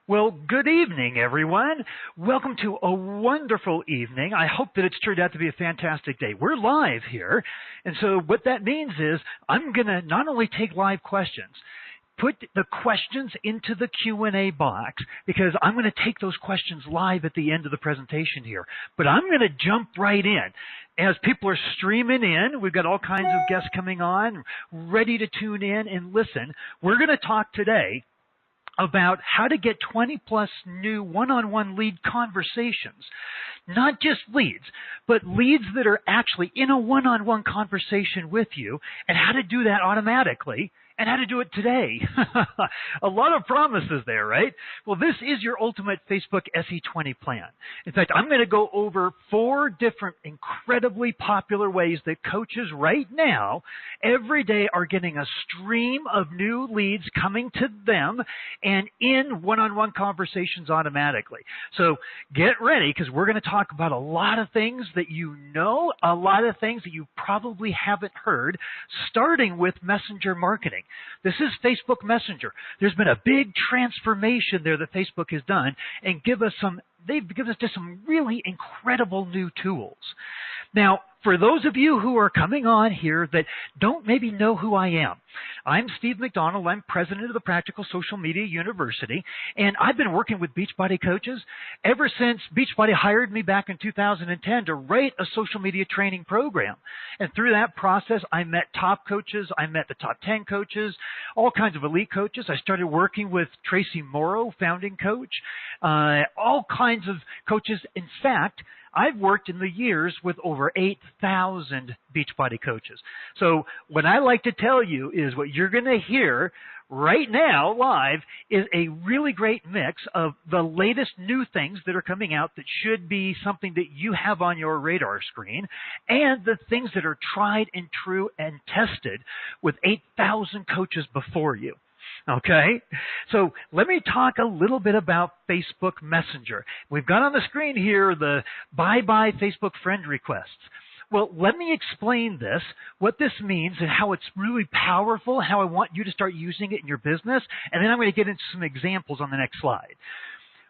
Well, good evening, everyone. Welcome to a wonderful evening. I hope that it's turned out to be a fantastic day. We're live here, and so what that means is I'm going to not only take live questions, put the questions into the Q&A box because I'm going to take those questions live at the end of the presentation here. But I'm going to jump right in. As people are streaming in, we've got all kinds of guests coming on, ready to tune in and listen. We're going to talk today about how to get 20-plus new one-on-one lead conversations. Not just leads, but leads that are actually in a one-on-one conversation with you, and how to do that automatically, and how to do it today. A lot of promises there, right? Well, this is your ultimate Facebook SE20 plan. In fact, I'm going to go over 4 different incredibly popular ways that coaches right now, every day, are getting a stream of new leads coming to them and in one-on-one conversations automatically. So get ready, because we're going to talk about a lot of things that you know, a lot of things that you probably haven't heard, starting with messenger marketing. This is Facebook Messenger. There's been a big transformation there that Facebook has done, and they've given us just some really incredible new tools. Now, for those of you who are coming on here that don't maybe know who I am, I'm Steve McDonald. I'm president of the Practical Social Media University, and I've been working with Beachbody coaches ever since Beachbody hired me back in 2010 to write a social media training program. And through that process, I met top coaches, I met the top 10 coaches, all kinds of elite coaches. I started working with Tracy Morrow, founding coach, all kinds of coaches. In fact, I've worked in the years with over 8,000 Beachbody coaches. So what I like to tell you is what you're going to hear right now live is a really great mix of the latest new things that are coming out that should be something that you have on your radar screen, and the things that are tried and true and tested with 8,000 coaches before you. Okay, so let me talk a little bit about Facebook Messenger. We've got on the screen here the bye-bye Facebook friend requests. Well, let me explain this, what this means, and how it's really powerful, how I want you to start using it in your business, and then I'm going to get into some examples on the next slide.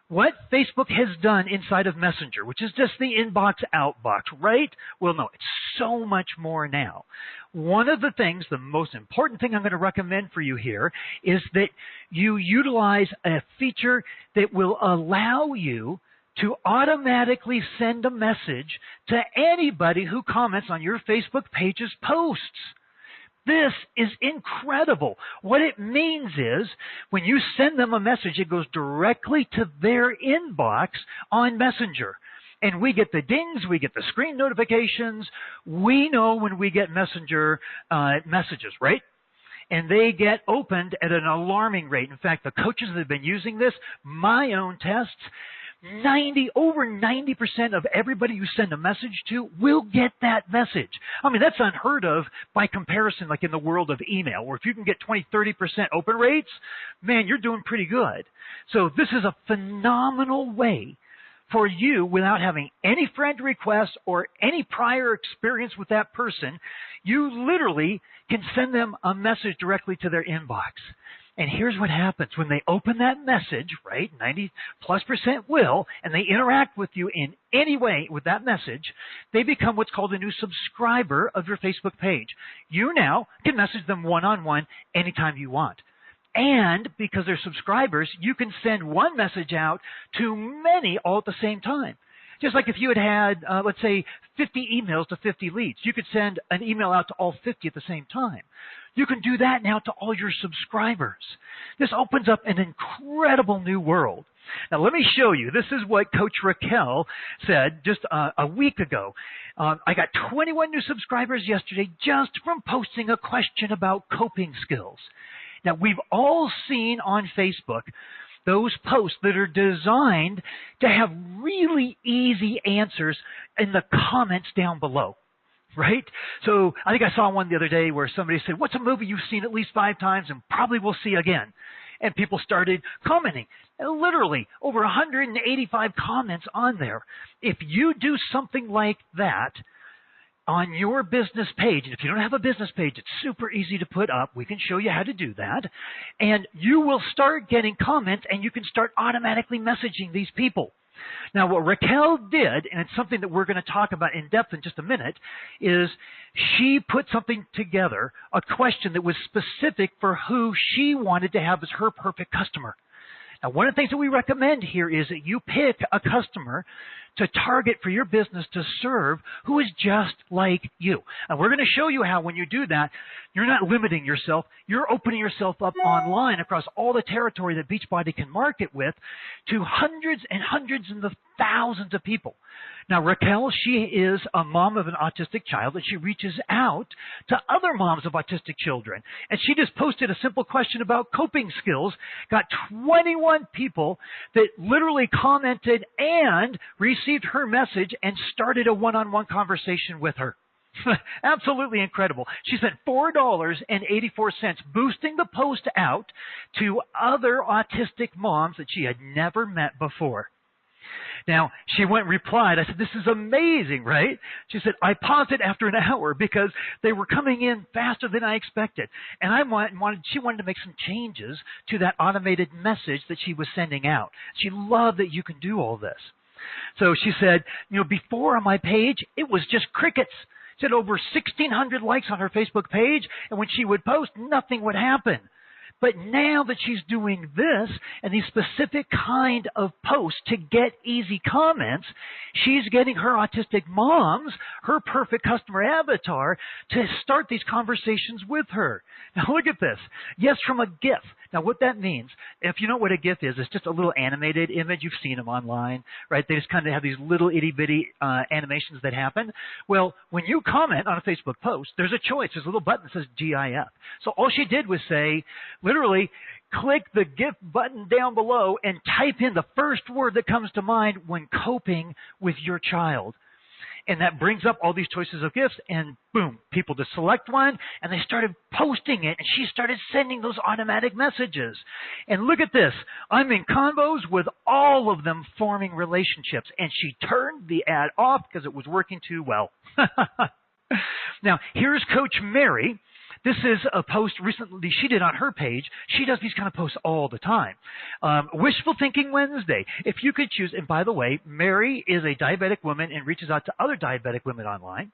What Facebook has done inside of Messenger, which is just the inbox outbox, right? Well, no, it's so much more now. One of the things, the most important thing I'm going to recommend for you here is that you utilize a feature that will allow you to automatically send a message to anybody who comments on your Facebook page's posts. This is incredible. What it means is when you send them a message, it goes directly to their inbox on Messenger. And we get the dings, we get the screen notifications. We know when we get Messenger messages, right? And they get opened at an alarming rate. In fact, the coaches that have been using this, my own tests, over 90% of everybody you send a message to will get that message. I mean, that's unheard of by comparison, like in the world of email, where if you can get 20-30% open rates, man, you're doing pretty good. So this is a phenomenal way for you, without having any friend requests or any prior experience with that person, you literally can send them a message directly to their inbox. And here's what happens. When they open that message, right, 90+% will, and they interact with you in any way with that message, they become what's called a new subscriber of your Facebook page. You now can message them one-on-one anytime you want. And because they're subscribers, you can send one message out to many all at the same time. Just like if you had, let's say, 50 emails to 50 leads, you could send an email out to all 50 at the same time. You can do that now to all your subscribers. This opens up an incredible new world. Now, let me show you. This is what Coach Raquel said just a week ago. I got 21 new subscribers yesterday just from posting a question about coping skills. Now, we've all seen on Facebook those posts that are designed to have really easy answers in the comments down below, right? So I think I saw one the other day where somebody said, what's a movie you've seen at least 5 times and probably will see again? And people started commenting. Literally over 185 comments on there. If you do something like that, on your business page, and if you don't have a business page, it's super easy to put up. We can show you how to do that. And you will start getting comments, and you can start automatically messaging these people. Now, what Raquel did, and it's something that we're going to talk about in depth in just a minute, is she put something together, a question that was specific for who she wanted to have as her perfect customer. Now, one of the things that we recommend here is that you pick a customer to target for your business to serve who is just like you. And we're going to show you how when you do that, you're not limiting yourself. You're opening yourself up online across all the territory that Beachbody can market with to hundreds and hundreds and the thousands of people. Now, Raquel, she is a mom of an autistic child, and she reaches out to other moms of autistic children. And she just posted a simple question about coping skills, got 21 people that literally commented and received her message and started a one-on-one conversation with her. Absolutely incredible. She spent $4.84 boosting the post out to other autistic moms that she had never met before. Now, she went and replied. I said, this is amazing, right? She said, I paused it after an hour because they were coming in faster than I expected. And she wanted to make some changes to that automated message that she was sending out. She loved that you can do all this. So she said, before on my page, it was just crickets. She had over 1,600 likes on her Facebook page, and when she would post, nothing would happen. But now that she's doing this and these specific kind of posts to get easy comments, she's getting her autistic moms, her perfect customer avatar, to start these conversations with her. Now look at this. Yes, from a GIF. Now what that means, if you know what a GIF is, it's just a little animated image. You've seen them online, right? They just kind of have these little itty-bitty animations that happen. Well, when you comment on a Facebook post, there's a choice. There's a little button that says GIF. So all she did was say, literally, click the GIF button down below and type in the first word that comes to mind when coping with your child. And that brings up all these choices of GIFs, and boom, people just select one, and they started posting it, and she started sending those automatic messages. And look at this. I'm in convos with all of them forming relationships, and she turned the ad off because it was working too well. Now, here's Coach Mary. This is a post recently she did on her page. She does these kind of posts all the time. Wishful Thinking Wednesday. If you could choose, and by the way, Mary is a diabetic woman and reaches out to other diabetic women online.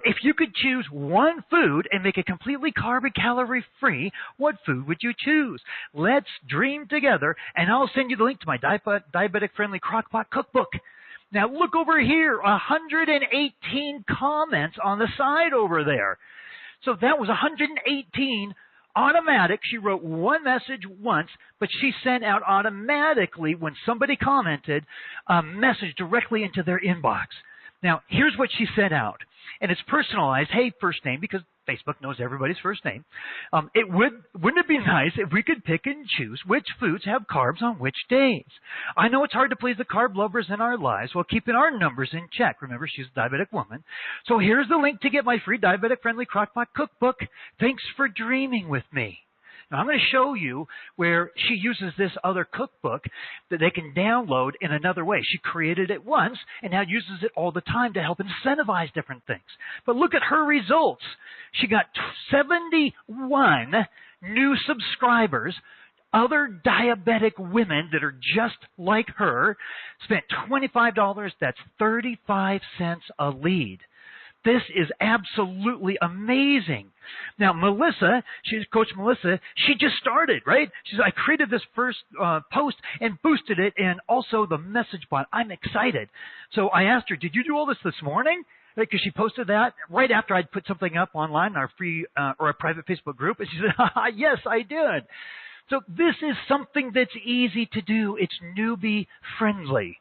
If you could choose one food and make it completely carb and calorie free, what food would you choose? Let's dream together, and I'll send you the link to my diabetic friendly crockpot cookbook. Now look over here, 118 comments on the side over there. So that was 118 automatic. She wrote one message once, but she sent out automatically when somebody commented a message directly into their inbox. Now, here's what she sent out. And it's personalized. Hey, first name, because Facebook knows everybody's first name. Wouldn't it be nice if we could pick and choose which foods have carbs on which days? I know it's hard to please the carb lovers in our lives while keeping our numbers in check. Remember, she's a diabetic woman. So here's the link to get my free diabetic-friendly crockpot cookbook. Thanks for dreaming with me. Now, I'm going to show you where she uses this other cookbook that they can download in another way. She created it once and now uses it all the time to help incentivize different things. But look at her results. She got 71 new subscribers, other diabetic women that are just like her, spent $25. That's 35 cents a lead. This is absolutely amazing. Now, Melissa, she's Coach Melissa, she just started, right? She said, I created this first post and boosted it, and also the message bot. I'm excited. So I asked her, did you do all this morning? Because she posted that right after I'd put something up online in our free or a private Facebook group. And she said, yes, I did. So this is something that's easy to do. It's newbie friendly.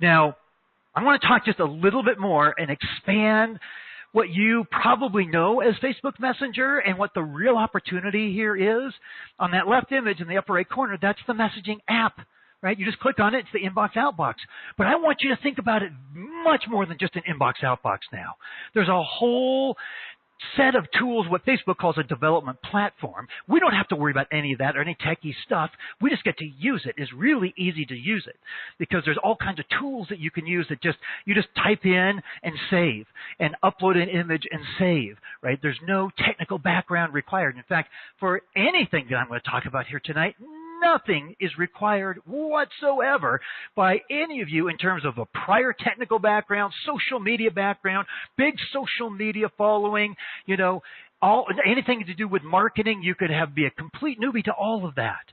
Now, I want to talk just a little bit more and expand what you probably know as Facebook Messenger and what the real opportunity here is. On that left image in the upper right corner, that's the messaging app, right? You just click on it, it's the inbox outbox. But I want you to think about it much more than just an inbox outbox now. There's a whole set of tools, what Facebook calls a development platform. We don't have to worry about any of that or any techie stuff. We just get to use it. It's really easy to use it because there's all kinds of tools that you can use that you just type in and save and upload an image and save, right? There's no technical background required. In fact, for anything that I'm going to talk about here tonight, nothing is required whatsoever by any of you in terms of a prior technical background, social media background, big social media following, anything to do with marketing. You could be a complete newbie to all of that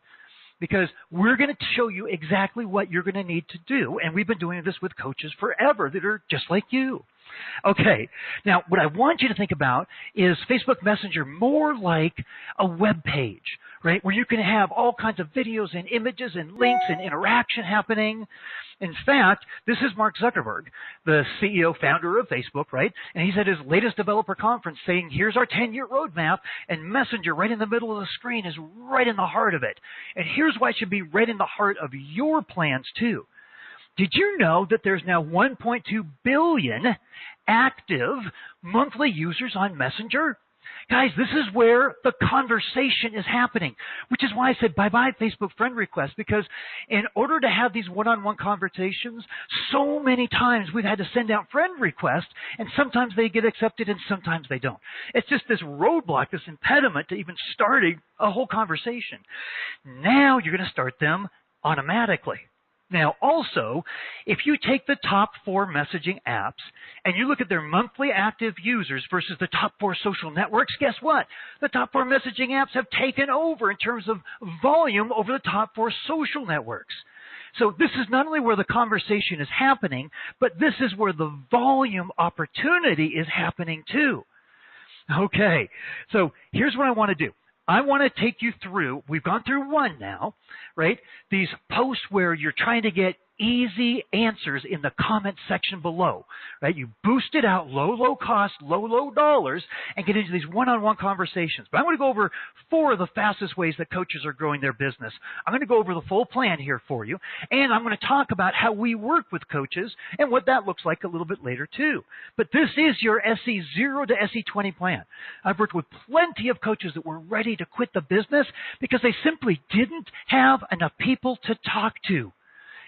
because we're going to show you exactly what you're going to need to do. And we've been doing this with coaches forever that are just like you. Okay, now what I want you to think about is Facebook Messenger more like a web page, right, where you can have all kinds of videos and images and links and interaction happening. In fact, this is Mark Zuckerberg, the CEO, founder of Facebook, right? And he's at his latest developer conference saying, here's our 10-year roadmap, and Messenger right in the middle of the screen is right in the heart of it. And here's why it should be right in the heart of your plans, too. Did you know that there's now 1.2 billion active monthly users on Messenger? Guys, this is where the conversation is happening, which is why I said bye-bye Facebook friend requests, because in order to have these one-on-one conversations, so many times we've had to send out friend requests, and sometimes they get accepted and sometimes they don't. It's just this roadblock, this impediment to even starting a whole conversation. Now you're going to start them automatically. Now, also, if you take the top 4 messaging apps and you look at their monthly active users versus the top 4 social networks, guess what? The top 4 messaging apps have taken over in terms of volume over the top 4 social networks. So this is not only where the conversation is happening, but this is where the volume opportunity is happening too. Okay, so here's what I want to do. I want to take you through, we've gone through one now, right? These posts where you're trying to get easy answers in the comment section below, right? You boost it out, low cost, low dollars, and get into these one-on-one conversations. But I'm going to go over 4 of the fastest ways that coaches are growing their business. I'm going to go over the full plan here for you, and I'm going to talk about how we work with coaches and what that looks like a little bit later too. But this is your SE0 to SE20 plan. I've worked with plenty of coaches that were ready to quit the business because they simply didn't have enough people to talk to.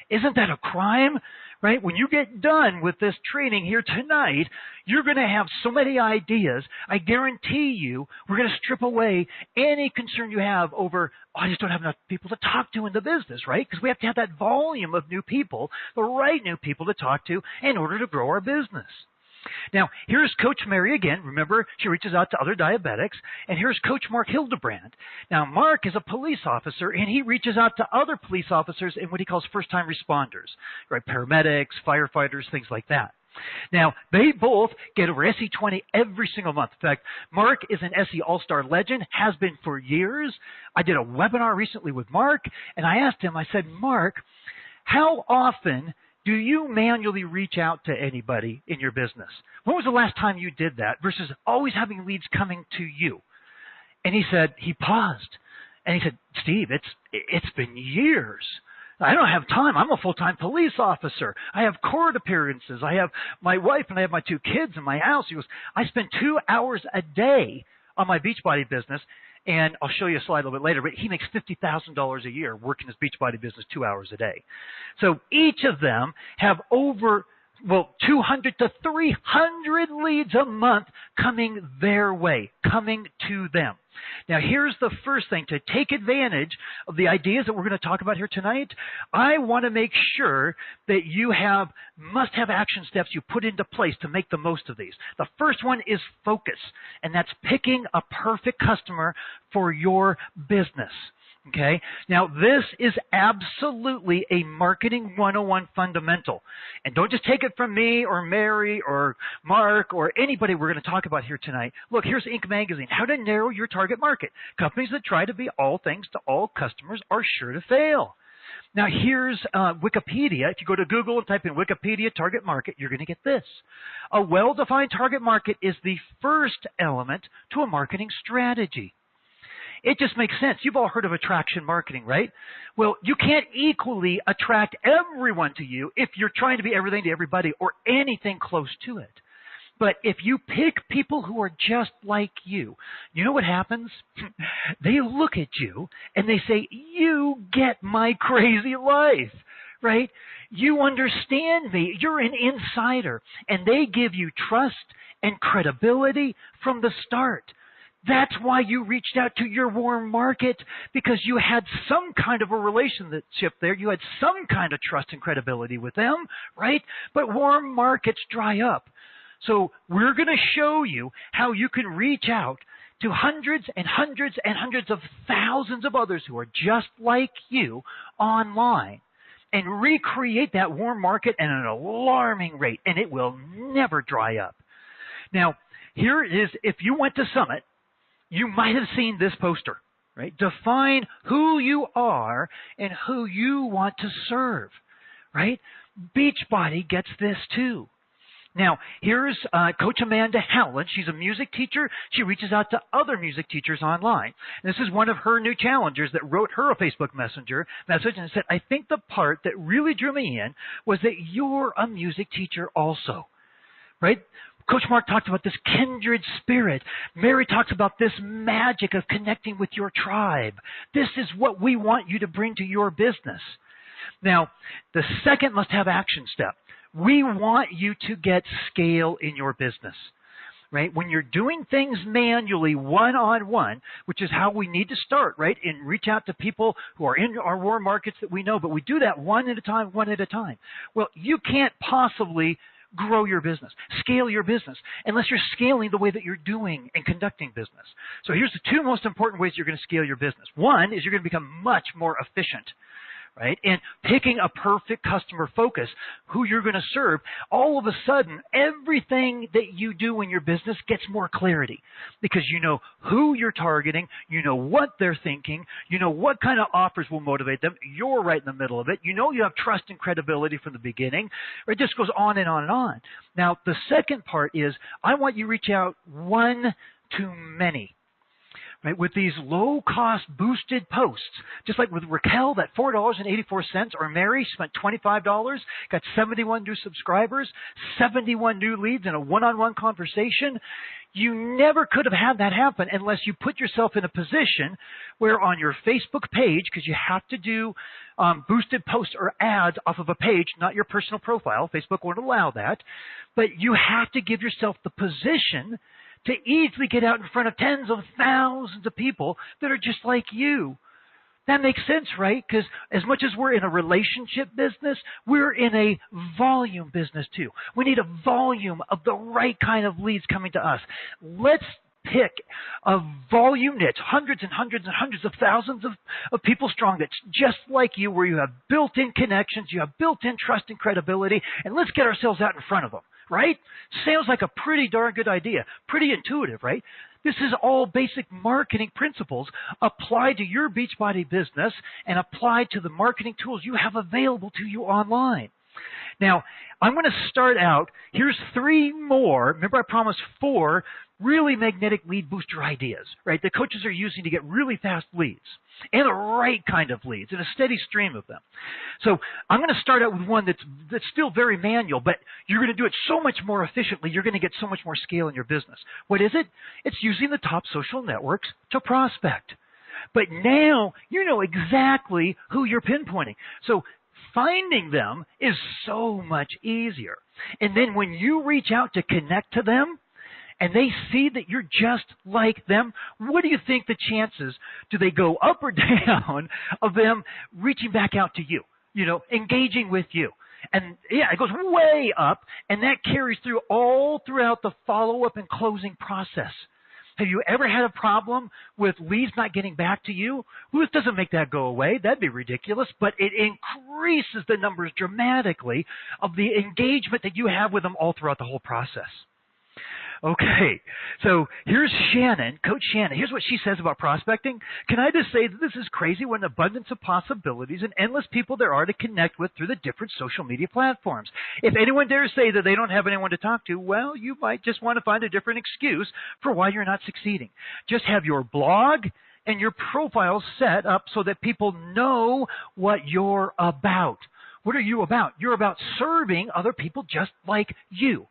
Isn't that a crime, right? When you get done with this training here tonight, you're going to have so many ideas. I guarantee you we're going to strip away any concern you have over, I just don't have enough people to talk to in the business, right? Because we have to have that volume of new people, the right new people to talk to in order to grow our business. Now, here's Coach Mary again. Remember, she reaches out to other diabetics. And here's Coach Mark Hildebrand. Now, Mark is a police officer, and he reaches out to other police officers in what he calls first-time responders, right? Paramedics, firefighters, things like that. Now, they both get over SE20 every single month. In fact, Mark is an SE All-Star legend, has been for years. I did a webinar recently with Mark, and I asked him, I said, Mark, how often do you manually reach out to anybody in your business? When was the last time you did that versus always having leads coming to you? And he said, he paused, and he said, Steve, it's been years. I don't have time. I'm a full-time police officer. I have court appearances. I have my wife and I have my 2 kids in my house. He goes, I spend 2 hours a day on my Beachbody business. And I'll show you a slide a little bit later, but he makes $50,000 a year working his Beachbody business 2 hours a day. So each of them have over, 200 to 300 leads a month coming their way, coming to them. Now, here's the first thing. To take advantage of the ideas that we're going to talk about here tonight, I want to make sure that you must have action steps you put into place to make the most of these. The first one is focus, and that's picking a perfect customer for your business. Okay. Now, this is absolutely a marketing 101 fundamental. And don't just take it from me or Mary or Mark or anybody we're going to talk about here tonight. Look, here's Inc. Magazine. How to narrow your target market. Companies that try to be all things to all customers are sure to fail. Now, here's Wikipedia. If you go to Google and type in Wikipedia target market, you're going to get this. A well-defined target market is the first element to a marketing strategy. It just makes sense. You've all heard of attraction marketing, right? Well, you can't equally attract everyone to you if you're trying to be everything to everybody or anything close to it. But if you pick people who are just like you know what happens? They look at you and they say, you get my crazy life, right? You understand me. You're an insider. And they give you trust and credibility from the start. That's why you reached out to your warm market, because you had some kind of a relationship there. You had some kind of trust and credibility with them, right? But warm markets dry up. So we're going to show you how you can reach out to hundreds and hundreds and hundreds of thousands of others who are just like you online and recreate that warm market at an alarming rate, and it will never dry up. Now, here it is. If you went to Summit, you might have seen this poster, right? Define who you are and who you want to serve, right? Beachbody gets this too. Now, here's Coach Amanda Howland. She's a music teacher. She reaches out to other music teachers online. And this is one of her new challengers that wrote her a Facebook message and said, I think the part that really drew me in was that you're a music teacher also, right? Coach Mark talked about this kindred spirit. Mary talks about this magic of connecting with your tribe. This is what we want you to bring to your business. Now, the second must-have action step. We want you to get scale in your business, right? When you're doing things manually, one-on-one, which is how we need to start, right? And reach out to people who are in our warm markets that we know, but we do that one at a time. Well, you can't possibly grow your business, scale your business, unless you're scaling the way that you're doing and conducting business. So here's the two most important ways you're going to scale your business. One is you're going to become much more efficient, right? And picking a perfect customer focus, who you're going to serve, all of a sudden, everything that you do in your business gets more clarity because you know who you're targeting, you know what they're thinking, you know what kind of offers will motivate them. You're right in the middle of it. You know you have trust and credibility from the beginning. It just goes on and on and on. Now, the second part is I want you to reach out one to many. Right, with these low-cost boosted posts, just like with Raquel, that $4.84, or Mary spent $25, got 71 new subscribers, 71 new leads in a one-on-one conversation. You never could have had that happen unless you put yourself in a position where on your Facebook page, because you have to do boosted posts or ads off of a page, not your personal profile. Facebook won't allow that. But you have to give yourself the position to easily get out in front of tens of thousands of people that are just like you. That makes sense, right? Because as much as we're in a relationship business, we're in a volume business too. We need a volume of the right kind of leads coming to us. Let's pick a volume niche, hundreds and hundreds and hundreds of thousands of people strong that's just like you, where you have built-in connections, you have built-in trust and credibility, and let's get ourselves out in front of them. Right? Sounds like a pretty darn good idea. Pretty intuitive, right? This is all basic marketing principles applied to your Beachbody business and applied to the marketing tools you have available to you online. Now, I'm going to start out. Here's 3 more. Remember, I promised 4 really magnetic lead booster ideas, right? The coaches are using to get really fast leads and the right kind of leads and a steady stream of them. So I'm going to start out with one that's still very manual, but you're going to do it so much more efficiently. You're going to get so much more scale in your business. What is it? It's using the top social networks to prospect. But now you know exactly who you're pinpointing. So finding them is so much easier. And then when you reach out to connect to them and they see that you're just like them, what do you think the chances, do they go up or down, of them reaching back out to you, engaging with you? And yeah, it goes way up, and that carries through all throughout the follow-up and closing process. Have you ever had a problem with leads not getting back to you? Well, this doesn't make that go away. That'd be ridiculous. But it increases the numbers dramatically of the engagement that you have with them all throughout the whole process. Okay, so here's Shannon, Coach Shannon. Here's what she says about prospecting. Can I just say that this is crazy? What an abundance of possibilities and endless people there are to connect with through the different social media platforms. If anyone dares say that they don't have anyone to talk to, well, you might just want to find a different excuse for why you're not succeeding. Just have your blog and your profile set up so that people know what you're about. What are you about? You're about serving other people just like you.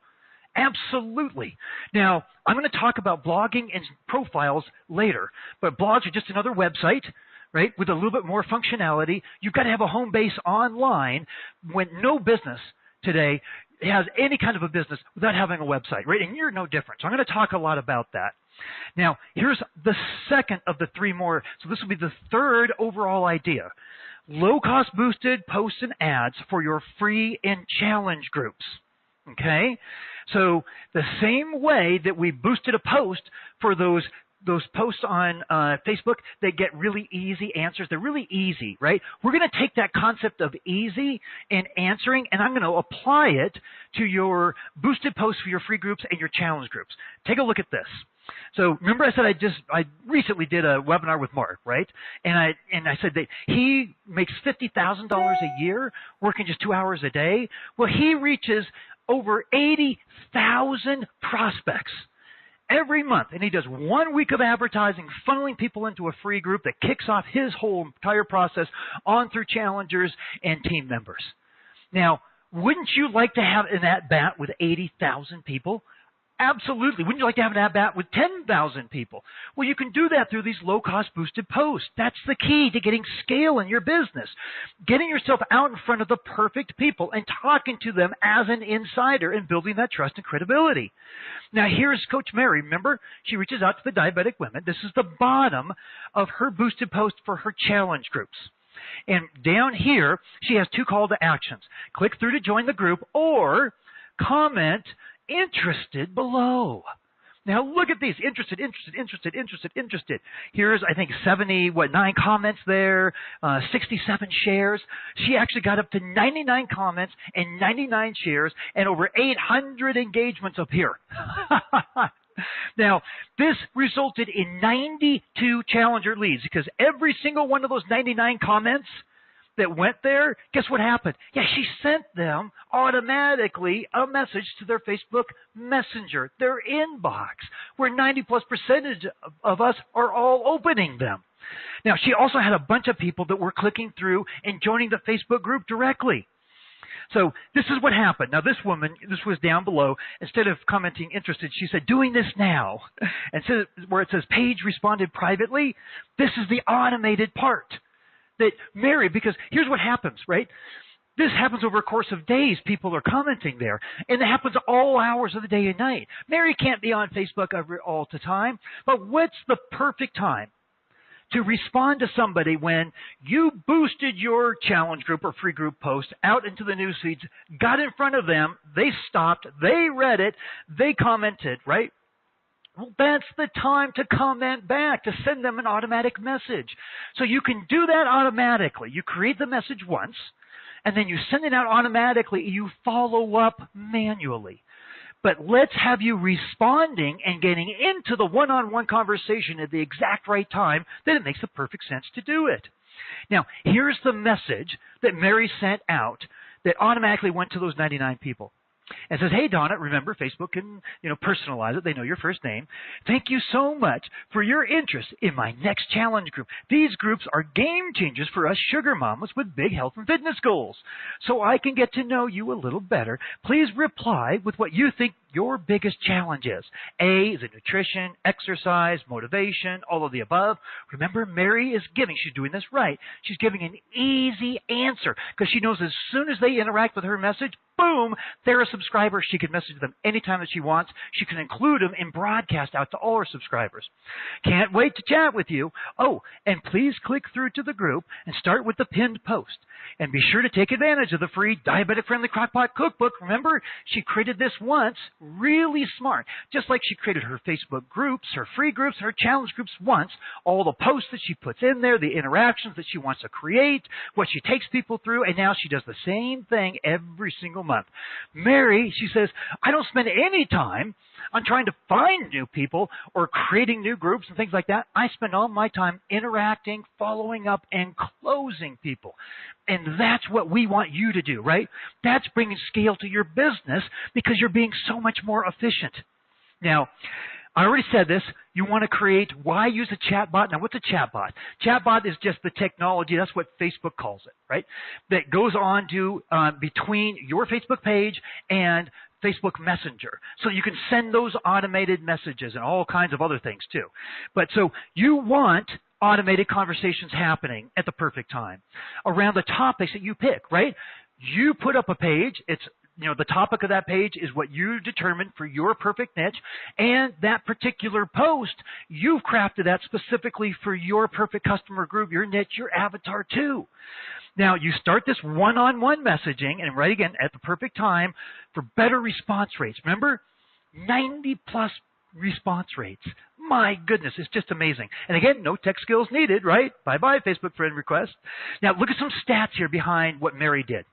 Absolutely. Now, I'm going to talk about blogging and profiles later, but blogs are just another website, right, with a little bit more functionality. You've got to have a home base online when no business today has any kind of a business without having a website, right? And you're no different. So I'm going to talk a lot about that. Now, here's the second of the three more. So this will be the third overall idea. Low-cost boosted posts and ads for your free and challenge groups. Okay? So the same way that we boosted a post for those posts on Facebook that get really easy answers. They're really easy, right? We're going to take that concept of easy and answering, and I'm going to apply it to your boosted posts for your free groups and your challenge groups. Take a look at this. So remember I said I recently did a webinar with Mark, right? And I said that he makes $50,000 a year working just 2 hours a day. Well, he reaches over 80,000 prospects every month, and he does 1 week of advertising, funneling people into a free group that kicks off his whole entire process on through challengers and team members. Now, wouldn't you like to have an at-bat with 80,000 people? Absolutely. Wouldn't you like to have an at-bat with 10,000 people? Well, you can do that through these low-cost boosted posts. That's the key to getting scale in your business. Getting yourself out in front of the perfect people and talking to them as an insider and building that trust and credibility. Now, here's Coach Mary. Remember, she reaches out to the diabetic women. This is the bottom of her boosted post for her challenge groups. And down here, she has 2 call to actions. Click through to join the group or comment interested below. Now look at these. Interested, interested, interested, interested, interested. Here's, I think, 9 comments there, 67 shares. She actually got up to 99 comments and 99 shares and over 800 engagements up here. Now, this resulted in 92 challenger leads because every single one of those 99 comments that went there, guess what happened? Yeah, she sent them automatically a message to their Facebook Messenger, their inbox, where 90+% of us are all opening them. Now, she also had a bunch of people that were clicking through and joining the Facebook group directly. So this is what happened. Now, this woman, this was down below. Instead of commenting interested, she said, doing this now. And so where it says page responded privately, this is the automated part. That Mary, because here's what happens, right? This happens over a course of days. People are commenting there. And it happens all hours of the day and night. Mary can't be on Facebook all the time. But what's the perfect time to respond to somebody when you boosted your challenge group or free group post out into the news feeds, got in front of them, they stopped, they read it, they commented, right? Well, that's the time to comment back, to send them an automatic message. So you can do that automatically. You create the message once, and then you send it out automatically. You follow up manually. But let's have you responding and getting into the one-on-one conversation at the exact right time, then it makes the perfect sense to do it. Now, here's the message that Mary sent out that automatically went to those 99 people. And says, hey, Donna, remember, Facebook can, personalize it. They know your first name. Thank you so much for your interest in my next challenge group. These groups are game changers for us sugar mamas with big health and fitness goals. So I can get to know you a little better. Please reply with what you think your biggest challenge is. A, is it nutrition, exercise, motivation, all of the above? Remember, Mary is giving, she's doing this right. She's giving an easy answer because she knows as soon as they interact with her message, boom, they're a subscriber. She can message them anytime that she wants. She can include them in broadcast out to all her subscribers. Can't wait to chat with you. Oh, and please click through to the group and start with the pinned post. And be sure to take advantage of the free diabetic-friendly crockpot cookbook. Remember, she created this once, really smart. Just like she created her Facebook groups, her free groups, her challenge groups once, all the posts that she puts in there, the interactions that she wants to create, what she takes people through, and now she does the same thing every single month. Mary, she says, I don't spend any time on trying to find new people or creating new groups and things like that. I spend all my time interacting, following up, and closing people. And that's what we want you to do, right? That's bringing scale to your business because you're being so much more efficient. Now, I already said this. You want to create, why use a chatbot? Now, what's a chatbot? Chatbot is just the technology. That's what Facebook calls it, right? That goes on to between your Facebook page and Facebook Messenger. So you can send those automated messages and all kinds of other things too. But so you want automated conversations happening at the perfect time around the topics that you pick, right? You put up a page. It's, the topic of that page is what you determined for your perfect niche, and that particular post, you've crafted that specifically for your perfect customer group, your niche, your avatar too. Now, you start this one-on-one messaging, and right again, at the perfect time for better response rates. Remember, 90-plus response rates. My goodness, it's just amazing. And again, no tech skills needed, right? Bye-bye, Facebook friend request. Now, look at some stats here behind what Mary did.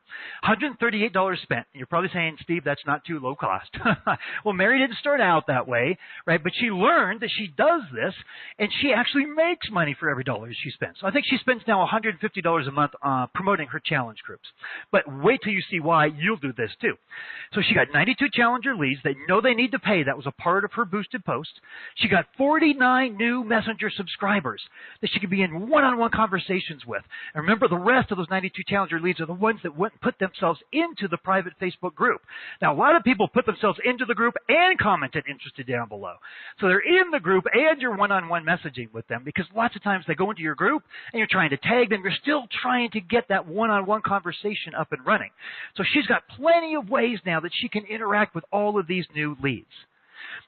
$138 spent. You're probably saying, Steve, that's not too low cost. Well, Mary didn't start out that way, right? But she learned that she does this, and she actually makes money for every dollar she spends. So I think she spends now $150 a month promoting her challenge groups. But wait till you see why you'll do this too. So she got 92 challenger leads that know they need to pay. That was a part of her boosted post. She got 49 new messenger subscribers that she could be in one-on-one conversations with. And remember, the rest of those 92 challenger leads are the ones that went and put themselves into the private Facebook group. Now, a lot of people put themselves into the group and commented interested down below. So they're in the group and you're one-on-one messaging with them, because lots of times they go into your group and you're trying to tag them. You're still trying to get that one-on-one conversation up and running. So she's got plenty of ways now that she can interact with all of these new leads.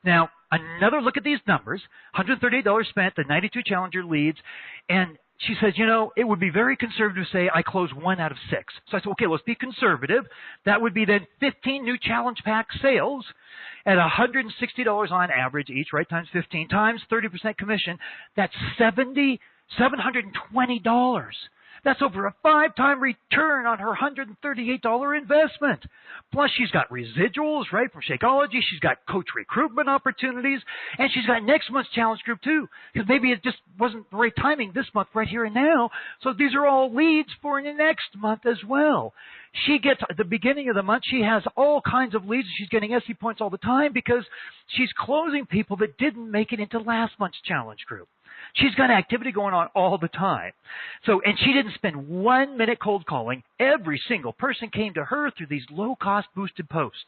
Now, another look at these numbers, $138 spent, the 92 challenger leads, and she says, it would be very conservative to say I close 1 out of 6. So I said, okay, let's be conservative. That would be then 15 new challenge pack sales at $160 on average each, right, times 15, times 30% commission. That's $720. That's over a 5-time return on her $138 investment. Plus, she's got residuals, right, from Shakeology. She's got coach recruitment opportunities. And she's got next month's challenge group, too. Because maybe it just wasn't the right timing this month, right here and now. So these are all leads for the next month as well. She gets, at the beginning of the month, she has all kinds of leads. She's getting SE points all the time because she's closing people that didn't make it into last month's challenge group. She's got activity going on all the time. So, and she didn't spend 1 minute cold calling. Every single person came to her through these low-cost boosted posts.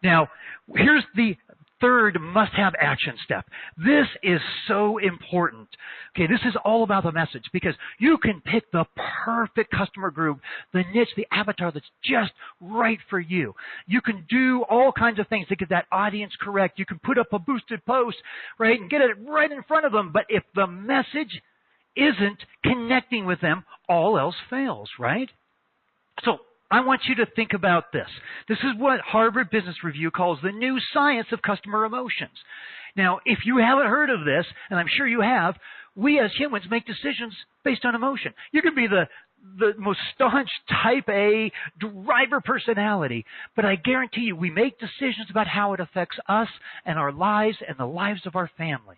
Now, here's the third must-have action step. This is so important. Okay, this is all about the message, because you can pick the perfect customer group, the niche, the avatar that's just right for you. You can do all kinds of things to get that audience correct. You can put up a boosted post, right, and get it right in front of them. But if the message isn't connecting with them, all else fails, right? So I want you to think about this. This is what Harvard Business Review calls the new science of customer emotions. Now, if you haven't heard of this, and I'm sure you have, we as humans make decisions based on emotion. You can be the most staunch type A driver personality, but I guarantee you we make decisions about how it affects us and our lives and the lives of our families.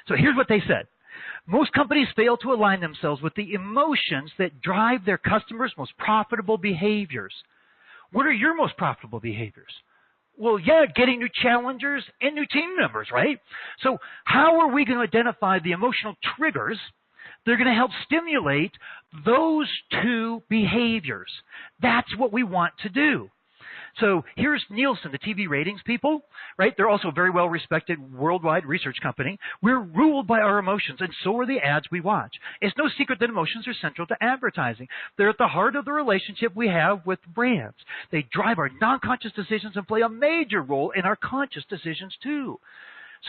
So here's what they said. Most companies fail to align themselves with the emotions that drive their customers' most profitable behaviors. What are your most profitable behaviors? Well, yeah, getting new challengers and new team members, right? So how are we going to identify the emotional triggers that are going to help stimulate those two behaviors? That's what we want to do. So here's Nielsen, the TV ratings people, right? They're also a very well-respected worldwide research company. We're ruled by our emotions, and so are the ads we watch. It's no secret that emotions are central to advertising. They're at the heart of the relationship we have with brands. They drive our non-conscious decisions and play a major role in our conscious decisions, too.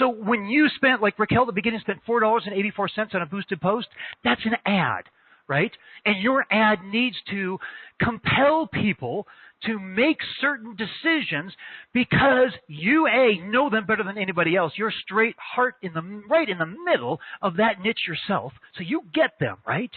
So when you spent, like Raquel at the beginning, spent $4.84 on a boosted post, that's an ad, right? And your ad needs to compel people to make certain decisions because you, A, know them better than anybody else. You're straight heart right in the middle of that niche yourself, so you get them, right?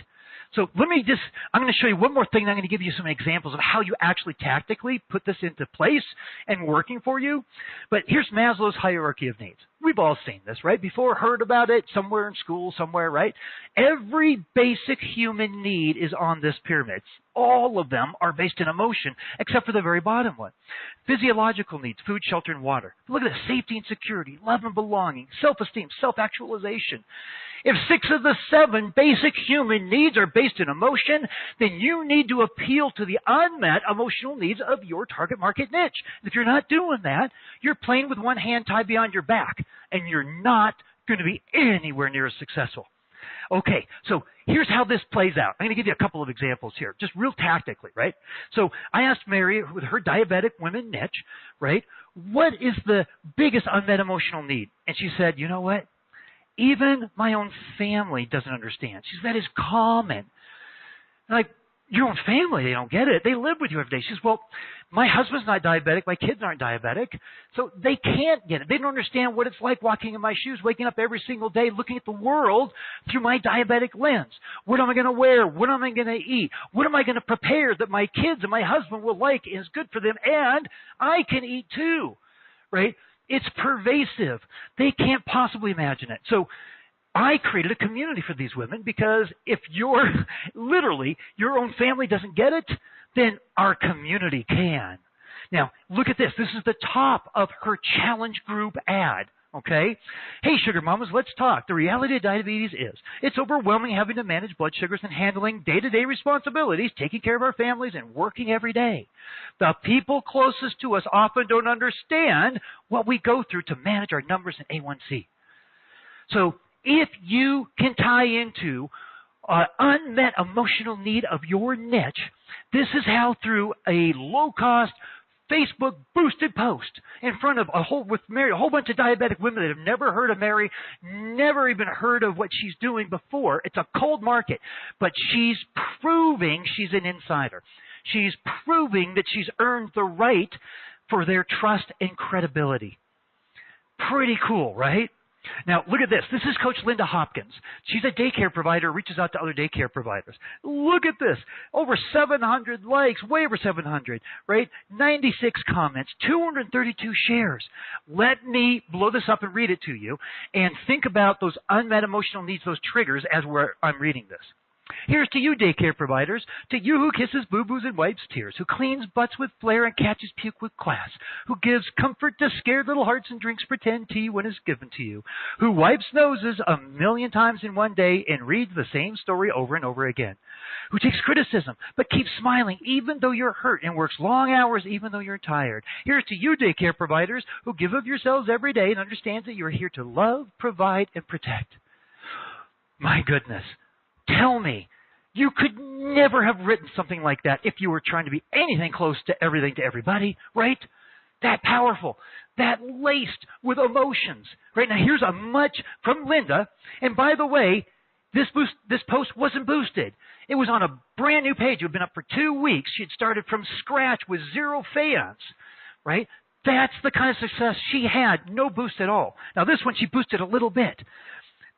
So I'm going to show you one more thing. I'm going to give you some examples of how you actually tactically put this into place and working for you. But here's Maslow's hierarchy of needs. We've all seen this, right? Before, heard about it somewhere in school, somewhere, right? Every basic human need is on this pyramid. All of them are based in emotion, except for the very bottom one. Physiological needs, food, shelter, and water. Look at this, safety and security, love and belonging, self-esteem, self-actualization. If 6 of the 7 basic human needs are based in emotion, then you need to appeal to the unmet emotional needs of your target market niche. If you're not doing that, you're playing with one hand tied behind your back, and you're not going to be anywhere near as successful. Okay, so here's how this plays out. I'm going to give you a couple of examples here, just real tactically, right? So I asked Mary, with her diabetic women niche, right, what is the biggest unmet emotional need? And she said, you know what? Even my own family doesn't understand. She said, that is common. Like, your own family, they don't get it. They live with you every day. She says, well, my husband's not diabetic. My kids aren't diabetic. So they can't get it. They don't understand what it's like walking in my shoes, waking up every single day, looking at the world through my diabetic lens. What am I going to wear? What am I going to eat? What am I going to prepare that my kids and my husband will like and is good for them, and I can eat too, right? It's pervasive. They can't possibly imagine it. So I created a community for these women, because if literally your own family doesn't get it, then our community can. Now, look at this. This is the top of her challenge group ad. Okay? Hey, sugar mamas, let's talk. The reality of diabetes is it's overwhelming having to manage blood sugars and handling day-to-day responsibilities, taking care of our families, and working every day. The people closest to us often don't understand what we go through to manage our numbers in A1C. So if you can tie into unmet emotional need of your niche, this is how, through a low-cost Facebook boosted post in front of with Mary, a whole bunch of diabetic women that have never heard of Mary, never even heard of what she's doing before. It's a cold market, but she's proving she's an insider. She's proving that she's earned the right for their trust and credibility. Pretty cool, right? Now, look at this. This is Coach Linda Hopkins. She's a daycare provider, reaches out to other daycare providers. Look at this. Over 700 likes, way over 700, right? 96 comments, 232 shares. Let me blow this up and read it to you, and think about those unmet emotional needs, those triggers, as I'm reading this. Here's to you, daycare providers, to you who kisses boo-boos and wipes tears, who cleans butts with flair and catches puke with class, who gives comfort to scared little hearts and drinks pretend tea when it's given to you, who wipes noses 1,000,000 times in one day and reads the same story over and over again, who takes criticism but keeps smiling even though you're hurt and works long hours even though you're tired. Here's to you, daycare providers, who give of yourselves every day and understand that you're here to love, provide, and protect. My goodness. Tell me, you could never have written something like that if you were trying to be anything close to everything to everybody, right? That powerful, that laced with emotions. Right now, here's a much from Linda. And by the way, this post wasn't boosted. It was on a brand new page. It had been up for 2 weeks. She had started from scratch with 0 fans, right? That's the kind of success she had. No boost at all. Now, this one, she boosted a little bit.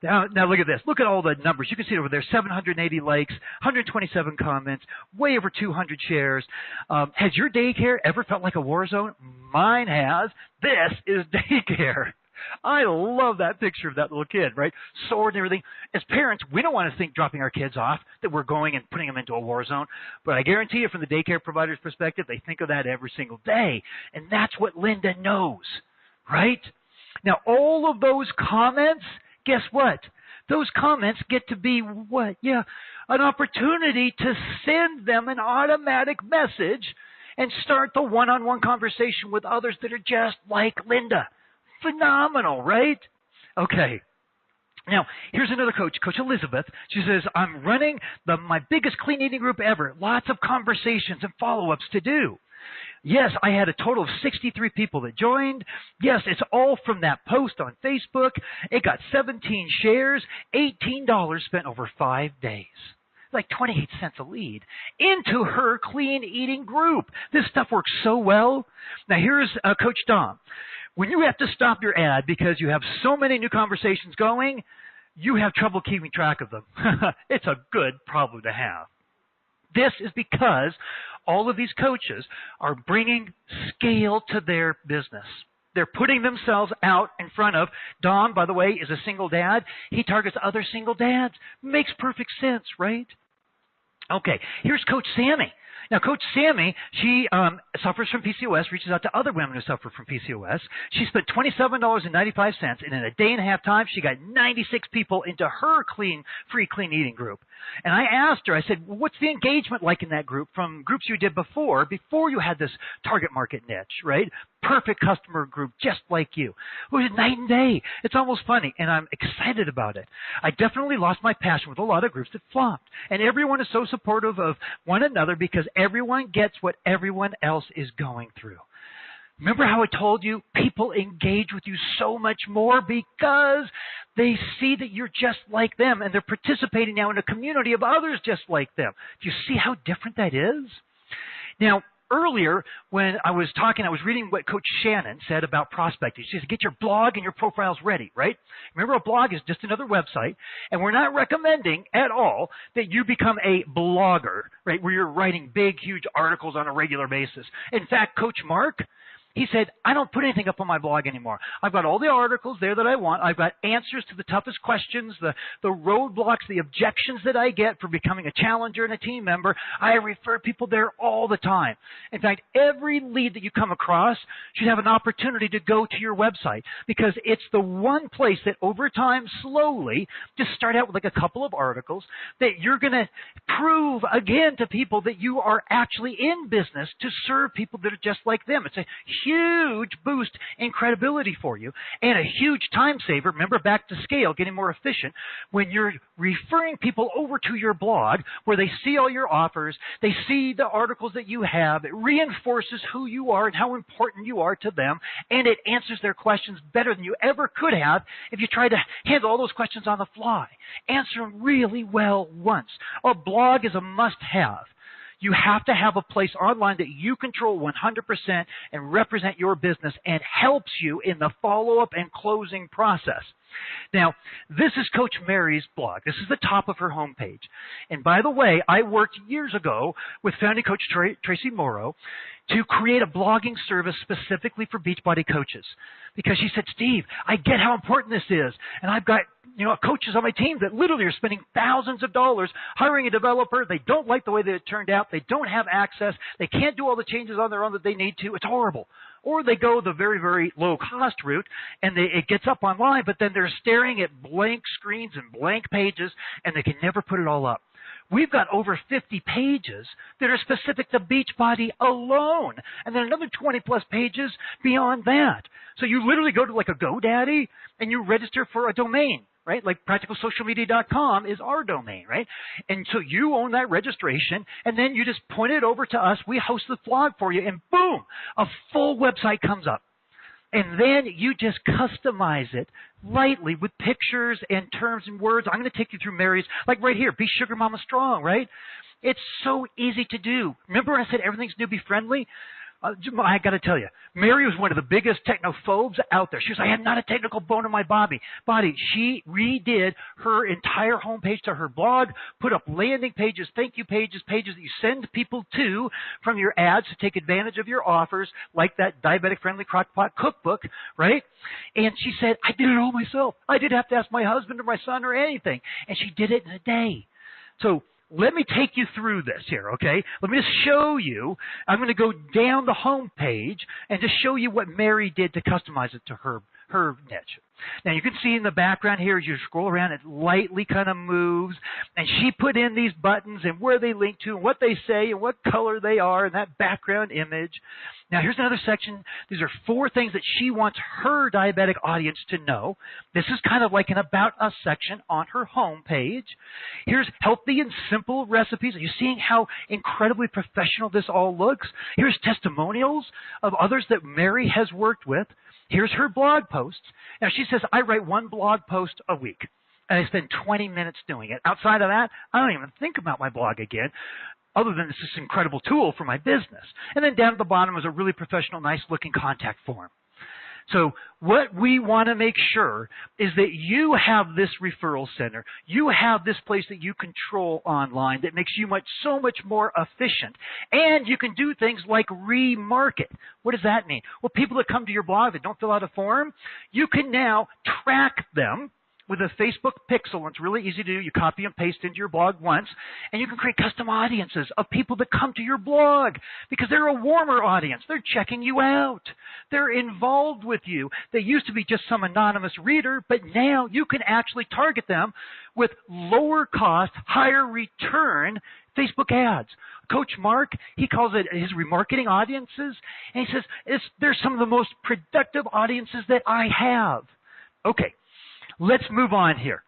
Now look at this. Look at all the numbers. You can see it over there. 780 likes, 127 comments, way over 200 shares. Has your daycare ever felt like a war zone? Mine has. This is daycare. I love that picture of that little kid, right? Sword and everything. As parents, we don't want to think dropping our kids off that we're going and putting them into a war zone. But I guarantee you, from the daycare provider's perspective, they think of that every single day. And that's what Linda knows, right? Now, all of those comments, guess what? Those comments get to be what? Yeah, an opportunity to send them an automatic message and start the one-on-one conversation with others that are just like Linda. Phenomenal, right? Okay. Now, here's another coach, Coach Elizabeth. She says, I'm running my biggest clean eating group ever. Lots of conversations and follow-ups to do. Yes, I had a total of 63 people that joined. Yes, it's all from that post on Facebook. It got 17 shares, $18 spent over 5 days. Like 28 cents a lead into her clean eating group. This stuff works so well. Now, here's Coach Dom. When you have to stop your ad because you have so many new conversations going, you have trouble keeping track of them. It's a good problem to have. This is because all of these coaches are bringing scale to their business. They're putting themselves out in front of. Dom, by the way, is a single dad. He targets other single dads. Makes perfect sense, right? Okay, here's Coach Sammy. Now, Coach Sammy, she suffers from PCOS, reaches out to other women who suffer from PCOS. She spent $27.95, and in a day and a half time, she got 96 people into her free clean eating group. And I asked her, I said, well, what's the engagement like in that group from groups you did before you had this target market niche, right? Perfect customer group, just like you. It was night and day. It's almost funny, and I'm excited about it. I definitely lost my passion with a lot of groups that flopped. And everyone is so supportive of one another because everyone gets what everyone else is going through. Remember how I told you people engage with you so much more because they see that you're just like them and they're participating now in a community of others just like them. Do you see how different that is? Now, earlier when I was talking, I was reading what Coach Shannon said about prospecting. She said, get your blog and your profiles ready, right? Remember, a blog is just another website, and we're not recommending at all that you become a blogger, right, where you're writing big, huge articles on a regular basis. In fact, Coach Mark, he said, I don't put anything up on my blog anymore. I've got all the articles there that I want. I've got answers to the toughest questions, the roadblocks, the objections that I get for becoming a challenger and a team member. I refer people there all the time. In fact, every lead that you come across should have an opportunity to go to your website because it's the one place that over time, slowly, just start out with like a couple of articles that you're going to prove again to people that you are actually in business to serve people that are just like them. It's a huge boost in credibility for you and a huge time saver. Remember, back to scale, getting more efficient. When you're referring people over to your blog where they see all your offers, they see the articles that you have, it reinforces who you are and how important you are to them, and it answers their questions better than you ever could have if you tried to handle all those questions on the fly. Answer them really well once. A blog is a must-have. You have to have a place online that you control 100% and represent your business and helps you in the follow-up and closing process. Now, this is Coach Mary's blog. This is the top of her homepage. And by the way, I worked years ago with founding coach Tracy Morrow to create a blogging service specifically for Beachbody coaches. Because she said, Steve, I get how important this is. And I've got coaches on my team that literally are spending thousands of dollars hiring a developer. They don't like the way that it turned out. They don't have access. They can't do all the changes on their own that they need to. It's horrible. Or they go the very, very low-cost route, and it gets up online, but then they're staring at blank screens and blank pages, and they can never put it all up. We've got over 50 pages that are specific to Beachbody alone, and then another 20-plus pages beyond that. So you literally go to like a GoDaddy, and you register for a domain. Right? Like practicalsocialmedia.com is our domain, right? And so you own that registration, and then you just point it over to us. We host the blog for you, and boom, a full website comes up. And then you just customize it lightly with pictures and terms and words. I'm going to take you through Mary's, like right here, Be Sugar Mama Strong, right? It's so easy to do. Remember when I said everything's newbie friendly? I got to tell you, Mary was one of the biggest technophobes out there. She was like, I have not a technical bone in my body. She redid her entire homepage to her blog, put up landing pages, thank you pages, pages that you send people to from your ads to take advantage of your offers, like that diabetic-friendly crockpot cookbook, right? And she said, I did it all myself. I didn't have to ask my husband or my son or anything. And she did it in a day. So let me take you through this here, okay? Let me just show you. I'm going to go down the home page and just show you what Mary did to customize it to her niche. Now, you can see in the background here, as you scroll around, it lightly kind of moves. And she put in these buttons and where they link to and what they say and what color they are and that background image. Now, here's another section. These are 4 things that she wants her diabetic audience to know. This is kind of like an About Us section on her home page. Here's healthy and simple recipes. Are you seeing how incredibly professional this all looks? Here's testimonials of others that Mary has worked with. Here's her blog posts. Now, she says, I write 1 blog post a week, and I spend 20 minutes doing it. Outside of that, I don't even think about my blog again, other than it's this incredible tool for my business. And then down at the bottom is a really professional, nice-looking contact form. So what we want to make sure is that you have this referral center. You have this place that you control online that makes you so much more efficient. And you can do things like remarket. What does that mean? Well, people that come to your blog that don't fill out a form, you can now track them with a Facebook pixel. It's really easy to do. You copy and paste into your blog once, and you can create custom audiences of people that come to your blog because they're a warmer audience. They're checking you out. They're involved with you. They used to be just some anonymous reader, but now you can actually target them with lower cost, higher return Facebook ads. Coach Mark, he calls it his remarketing audiences, and he says, they're some of the most productive audiences that I have. Okay. Let's move on here,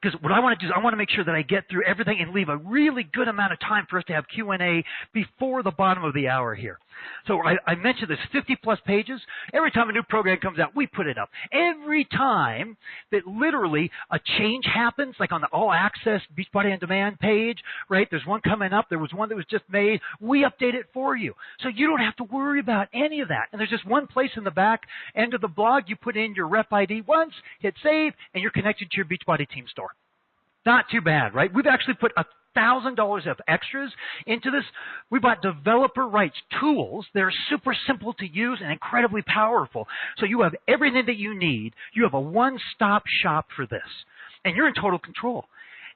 because what I want to do is I want to make sure that I get through everything and leave a really good amount of time for us to have Q&A before the bottom of the hour here. So I mentioned this 50-plus pages. Every time a new program comes out, we put it up. Every time that literally a change happens, like on the All Access Beachbody On Demand page, right, there's one coming up. There was one that was just made. We update it for you. So you don't have to worry about any of that. And there's just one place in the back end of the blog. You put in your rep ID once, hit save, and you're connected to your Beachbody team store. Not too bad, right? We've actually put $1,000 of extras into this. We bought developer rights tools. They're super simple to use and incredibly powerful. So you have everything that you need. You have a one-stop shop for this. And you're in total control.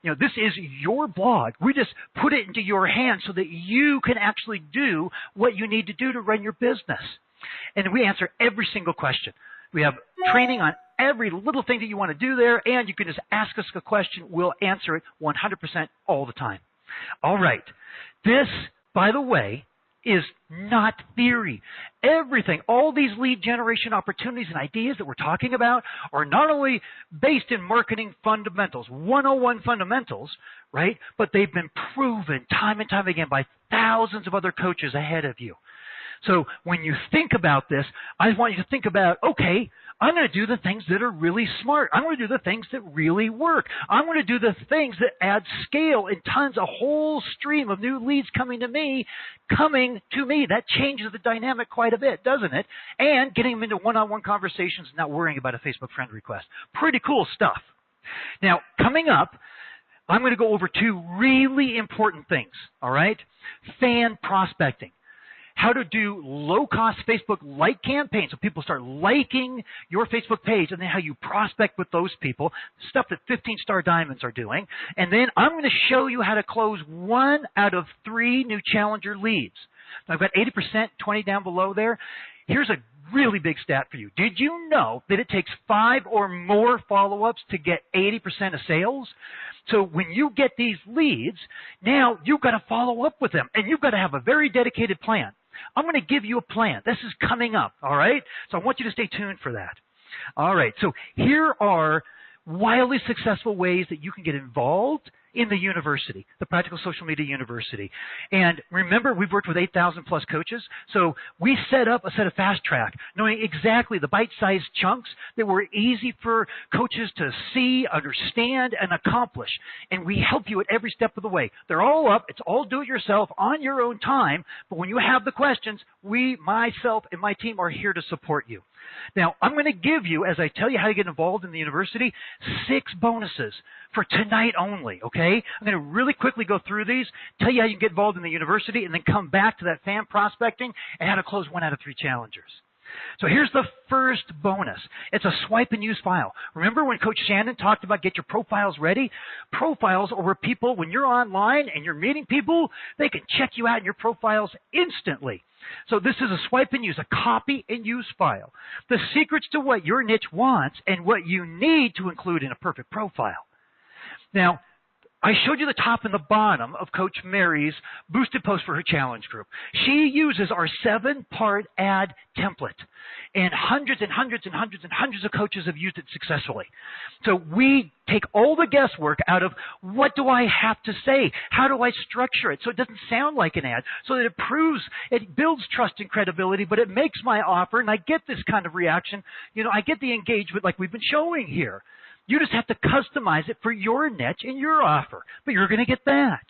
You know, this is your blog. We just put it into your hands so that you can actually do what you need to do to run your business. And we answer every single question. We have training on every little thing that you want to do there, and you can just ask us a question. We'll answer it 100% all the time. All right. This, by the way, is not theory. Everything, all these lead generation opportunities and ideas that we're talking about are not only based in marketing fundamentals, 101 fundamentals, right, but they've been proven time and time again by thousands of other coaches ahead of you. So when you think about this, I want you to think about, okay, I'm going to do the things that are really smart. I'm going to do the things that really work. I'm going to do the things that add scale and tons, a whole stream of new leads coming to me. That changes the dynamic quite a bit, doesn't it? And getting them into one-on-one conversations and not worrying about a Facebook friend request. Pretty cool stuff. Now, coming up, I'm going to go over two really important things, all right? Fan prospecting. How to do low-cost Facebook like campaigns so people start liking your Facebook page, and then how you prospect with those people, stuff that 15-star diamonds are doing. And then I'm going to show you how to close 1 out of 3 new challenger leads. Now, I've got 80%, 20 down below there. Here's a really big stat for you. Did you know that it takes 5 or more follow-ups to get 80% of sales? So when you get these leads, now you've got to follow up with them, and you've got to have a very dedicated plan. I'm going to give you a plan. This is coming up, all right? So I want you to stay tuned for that. All right, so here are wildly successful ways that you can get involved in the university, the Practical Social Media University. And remember, we've worked with 8,000 plus coaches, so we set up a set of fast track, knowing exactly the bite-sized chunks that were easy for coaches to see, understand, and accomplish. And we help you at every step of the way. They're all up. It's all do-it-yourself on your own time. But when you have the questions, myself, and my team are here to support you. Now, I'm going to give you, as I tell you how to get involved in the university, 6 bonuses for tonight only, okay? I'm going to really quickly go through these, tell you how you can get involved in the university, and then come back to that fan prospecting and how to close 1 out of 3 challengers. So here's the first bonus. It's a swipe and use file. Remember when Coach Shannon talked about get your profiles ready? Profiles are where people, when you're online and you're meeting people, they can check you out in your profiles instantly. So this is a swipe and use, a copy and use file. The secrets to what your niche wants and what you need to include in a perfect profile. Now, I showed you the top and the bottom of Coach Mary's boosted post for her challenge group. She uses our 7-part ad template, and hundreds and hundreds and hundreds and hundreds of coaches have used it successfully. So we take all the guesswork out of what do I have to say? How do I structure it so it doesn't sound like an ad, so that it builds trust and credibility, but it makes my offer, and I get this kind of reaction. You know, I get the engagement like we've been showing here. You just have to customize it for your niche and your offer, but you're going to get that.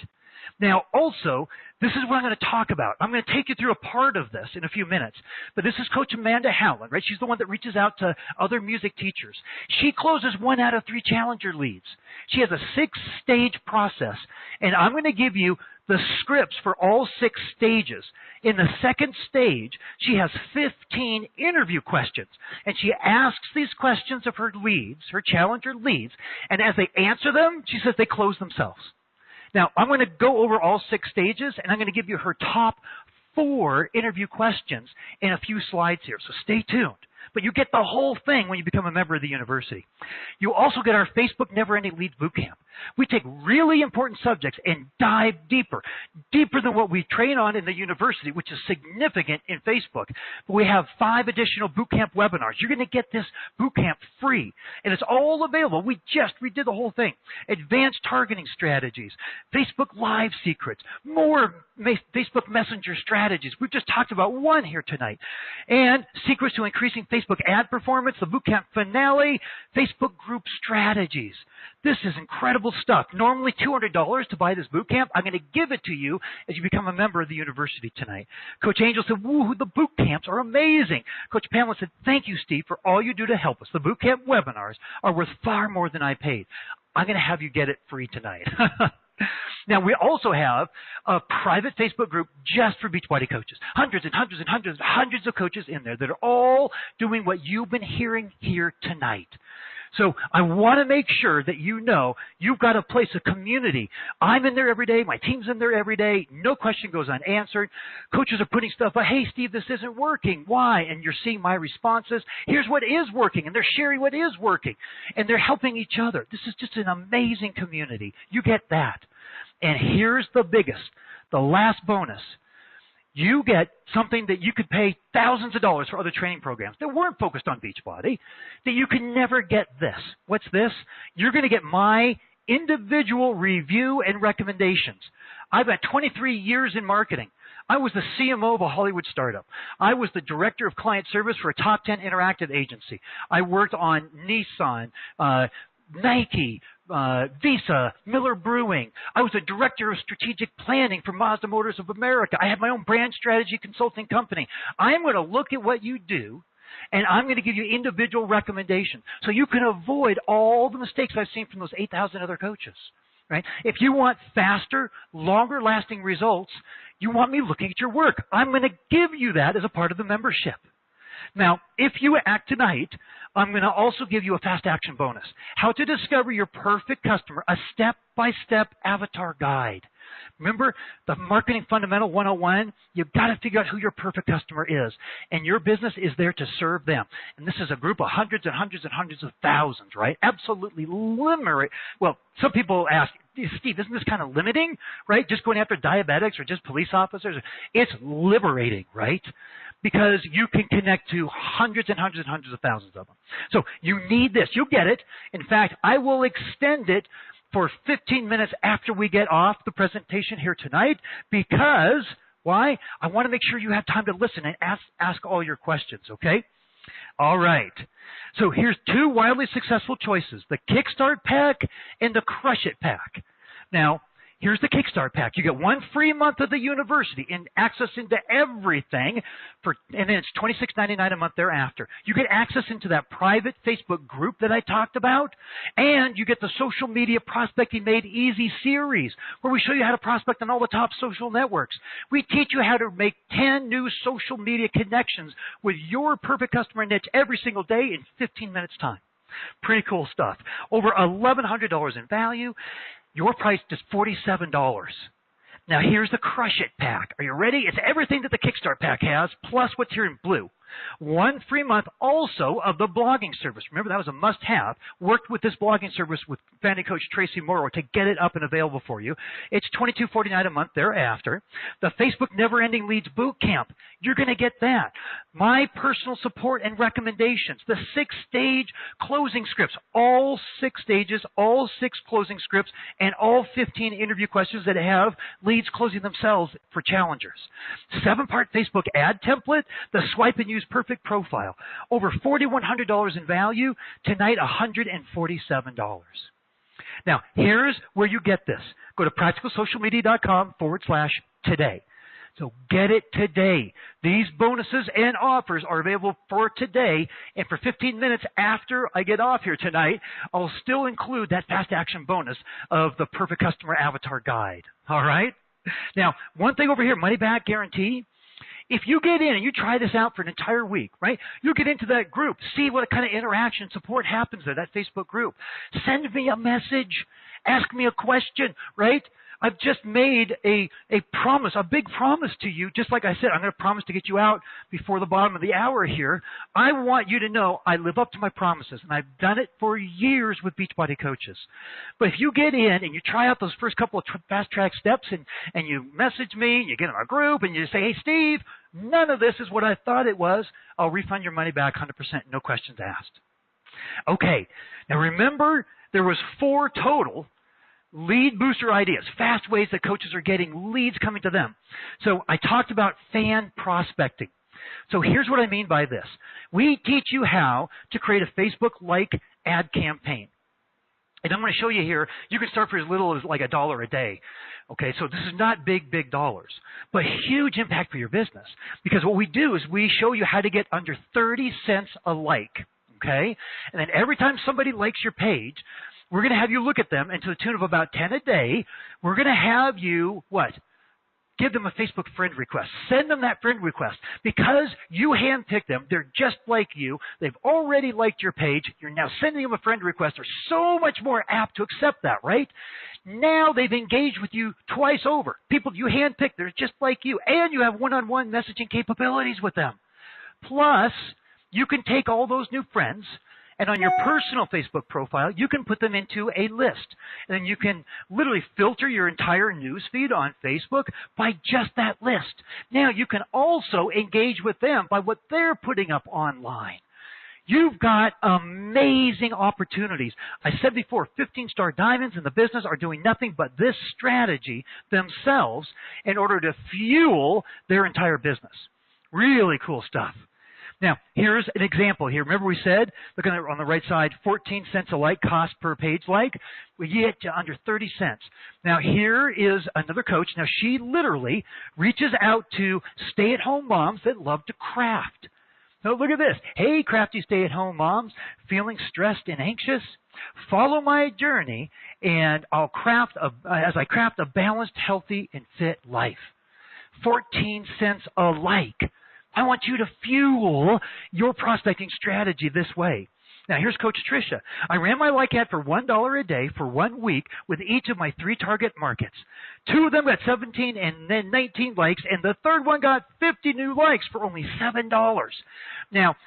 Now, also, this is what I'm going to talk about. I'm going to take you through a part of this in a few minutes. But this is Coach Amanda Howland, right? She's the one that reaches out to other music teachers. She closes 1 out of 3 challenger leads. She has a 6-stage process. And I'm going to give you the scripts for all 6 stages. In the second stage, she has 15 interview questions. And she asks these questions of her leads, her challenger leads. And as they answer them, she says they close themselves. Now, I'm going to go over all 6 stages, and I'm going to give you her top 4 interview questions in a few slides here, so stay tuned. But you get the whole thing when you become a member of the university. You also get our Facebook Never Ending Leads Bootcamp. We take really important subjects and dive deeper than what we train on in the university, which is significant in Facebook. But we have 5 additional bootcamp webinars. You're going to get this bootcamp free, and it's all available. We redid the whole thing. Advanced targeting strategies, Facebook Live secrets, more Facebook Messenger strategies. We've just talked about one here tonight. And secrets to increasing Facebook ad performance, the bootcamp finale, Facebook group strategies. This is incredible stuff. Normally $200 to buy this bootcamp. I'm going to give it to you as you become a member of the university tonight. Coach Angel said, woo, the bootcamps are amazing. Coach Pamela said, thank you, Steve, for all you do to help us. The bootcamp webinars are worth far more than I paid. I'm going to have you get it free tonight. Now, we also have a private Facebook group just for Beachbody coaches. Hundreds and hundreds and hundreds and hundreds of coaches in there that are all doing what you've been hearing here tonight. So I want to make sure that you know you've got a place, a community. I'm in there every day. My team's in there every day. No question goes unanswered. Coaches are putting stuff, hey, Steve, this isn't working. Why? And you're seeing my responses. Here's what is working. And they're sharing what is working. And they're helping each other. This is just an amazing community. You get that. And here's the biggest, the last bonus. You get something that you could pay thousands of dollars for other training programs that weren't focused on Beachbody, that you can never get this. What's this? You're going to get my individual review and recommendations. I've got 23 years in marketing. I was the CMO of a Hollywood startup. I was the director of client service for a top 10 interactive agency. I worked on Nissan, Nike, Visa, Miller Brewing. I was a director of strategic planning for Mazda Motors of America. I had my own brand strategy consulting company. I am going to look at what you do, and I'm going to give you individual recommendations so you can avoid all the mistakes I've seen from those 8,000 other coaches. Right? If you want faster, longer-lasting results, you want me looking at your work. I'm going to give you that as a part of the membership. Now, if you act tonight, I'm going to also give you a fast action bonus. How to discover your perfect customer, a step-by-step avatar guide. Remember the Marketing Fundamental 101? You've got to figure out who your perfect customer is. And your business is there to serve them. And this is a group of hundreds and hundreds and hundreds of thousands, right? Absolutely liberating. Well, some people ask, Steve, isn't this kind of limiting, right? Just going after diabetics or just police officers? It's liberating, right? Because you can connect to hundreds and hundreds and hundreds of thousands of them. So you need this. You'll get it. In fact, I will extend it for 15 minutes after we get off the presentation here tonight because, why? I want to make sure you have time to listen and ask all your questions, okay? All right. So here's 2 wildly successful choices, the Kickstart Pack and the Crush It Pack. Now, here's the Kickstart Pack. You get 1 free month of the university and access into everything, and then it's $26.99 a month thereafter. You get access into that private Facebook group that I talked about, and you get the Social Media Prospecting Made Easy series, where we show you how to prospect on all the top social networks. We teach you how to make 10 new social media connections with your perfect customer niche every single day in 15 minutes time. Pretty cool stuff. Over $1,100 in value. Your price is $47. Now, here's the Crush It Pack. Are you ready? It's everything that the Kickstart Pack has, plus what's here in blue. 1 free month also of the blogging service. Remember, that was a must-have. Worked with this blogging service with Vandy Coach Tracy Morrow to get it up and available for you. It's $22.49 a month thereafter. The Facebook Never Ending Leads Bootcamp. You're going to get that. My personal support and recommendations. The 6-stage closing scripts. All 6 stages, all 6 closing scripts, and all 15 interview questions that have leads closing themselves for challengers. 7-part Facebook ad template. The Swipe and Use Perfect Profile. Over $4,100 in value. Tonight, $147. Now, here's where you get this. Go to practicalsocialmedia.com/today. So get it today. These bonuses and offers are available for today. And for 15 minutes after I get off here tonight, I'll still include that fast action bonus of the Perfect Customer Avatar Guide. All right? Now, one thing over here, money back guarantee. If you get in and you try this out for an entire week, right, you get into that group, see what kind of interaction support happens there, that Facebook group. Send me a message. Ask me a question, right? I've just made a promise, a big promise to you. Just like I said, I'm going to promise to get you out before the bottom of the hour here. I want you to know I live up to my promises, and I've done it for years with Beachbody coaches. But if you get in and you try out those first couple of fast-track steps and you message me, and you get in our group, and you say, hey, Steve, none of this is what I thought it was, I'll refund your money back 100%, no questions asked. Okay, now remember there was 4 total lead booster ideas, fast ways that coaches are getting leads coming to them. So I talked about fan prospecting. So here's what I mean by this. We teach you how to create a Facebook-like ad campaign. And I'm going to show you here, you can start for as little as like $1 a day. Okay, so this is not big dollars, but huge impact for your business. Because what we do is we show you how to get under 30 cents a like. Okay, and then every time somebody likes your page, we're going to have you look at them, and to the tune of about 10 a day, we're going to have you, what? Give them a Facebook friend request. Send them that friend request. Because you handpicked them, they're just like you. They've already liked your page. You're now sending them a friend request. They're so much more apt to accept that, right? Now they've engaged with you twice over. People you handpicked, they're just like you. And you have one-on-one messaging capabilities with them. Plus, you can take all those new friends, and on your personal Facebook profile, you can put them into a list. And then you can literally filter your entire news feed on Facebook by just that list. Now, you can also engage with them by what they're putting up online. You've got amazing opportunities. I said before, 15-star diamonds in the business are doing nothing but this strategy themselves in order to fuel their entire business. Really cool stuff. Now, here's an example here. Remember we said, look on the right side, 14 cents a like cost per page like. We get to under 30 cents. Now, here is another coach. Now, she literally reaches out to stay-at-home moms that love to craft. So look at this. Hey, crafty stay-at-home moms, feeling stressed and anxious? Follow my journey, and I'll craft as I craft a balanced, healthy, and fit life. 14 cents a like. I want you to fuel your prospecting strategy this way. Now, here's Coach Tricia. I ran my like ad for $1 a day for 1 week with each of my 3 target markets. 2 of them got 17 and then 19 likes, and the third one got 50 new likes for only $7. Now,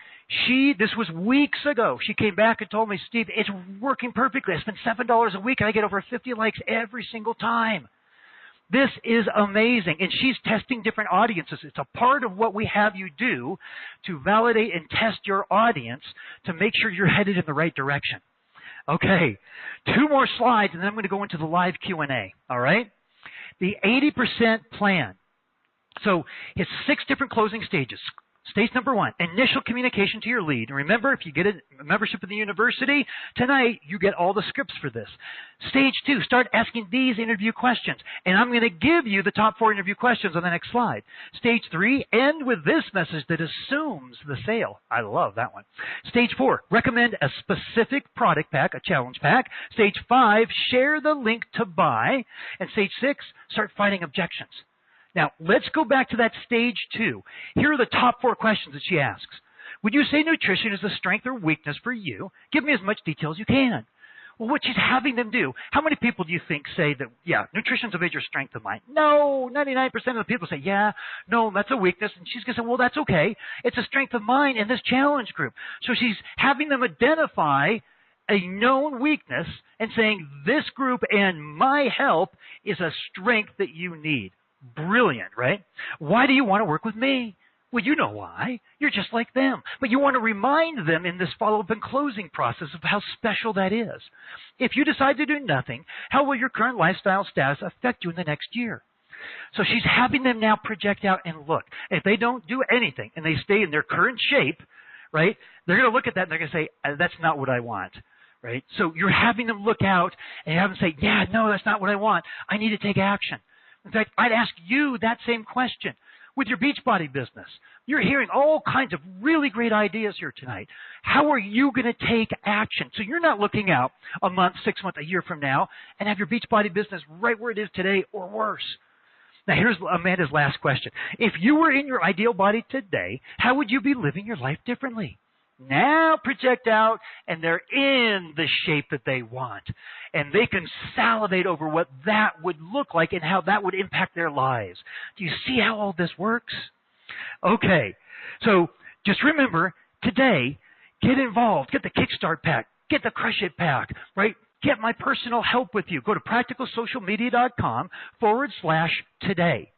this was weeks ago. She came back and told me, Steve, it's working perfectly. I spend $7 a week, and I get over 50 likes every single time. This is amazing, and she's testing different audiences. It's a part of what we have you do to validate and test your audience to make sure you're headed in the right direction. Okay, 2 more slides, and then I'm going to go into the live Q&A, all right? The 80% plan. So it's 6 different closing stages. Stage number 1, initial communication to your lead. And remember, if you get a membership in the university, tonight you get all the scripts for this. Stage 2, start asking these interview questions. And I'm going to give you the top 4 interview questions on the next slide. Stage 3, end with this message that assumes the sale. I love that one. Stage 4, recommend a specific product pack, a challenge pack. Stage 5, share the link to buy. And stage 6, start fighting objections. Now, let's go back to that stage 2. Here are the top 4 questions that she asks. Would you say nutrition is a strength or weakness for you? Give me as much detail as you can. Well, what she's having them do, how many people do you think say that, yeah, nutrition's a major strength of mine? No, 99% of the people say, yeah, no, that's a weakness. And she's going to say, well, that's okay. It's a strength of mine in this challenge group. So she's having them identify a known weakness and saying, this group and my help is a strength that you need. Brilliant, right? Why do you want to work with me? Well, you know why. You're just like them. But you want to remind them in this follow-up and closing process of how special that is. If you decide to do nothing, how will your current lifestyle status affect you in the next year? So she's having them now project out and look. If they don't do anything and they stay in their current shape, right, they're going to look at that and they're going to say, that's not what I want. right? So you're having them look out and you have them say, yeah, no, that's not what I want. I need to take action. In fact, I'd ask you that same question with your Beachbody business. You're hearing all kinds of really great ideas here tonight. How are you going to take action? So you're not looking out a month, 6 months, a year from now and have your Beachbody business right where it is today or worse. Now, here's Amanda's last question. If you were in your ideal body today, how would you be living your life differently? Now project out, and they're in the shape that they want. And they can salivate over what that would look like and how that would impact their lives. Do you see how all this works? Okay, so just remember, today, get involved. Get the Kickstart Pack. Get the Crush It Pack, right? Get my personal help with you. Go to practicalsocialmedia.com/today.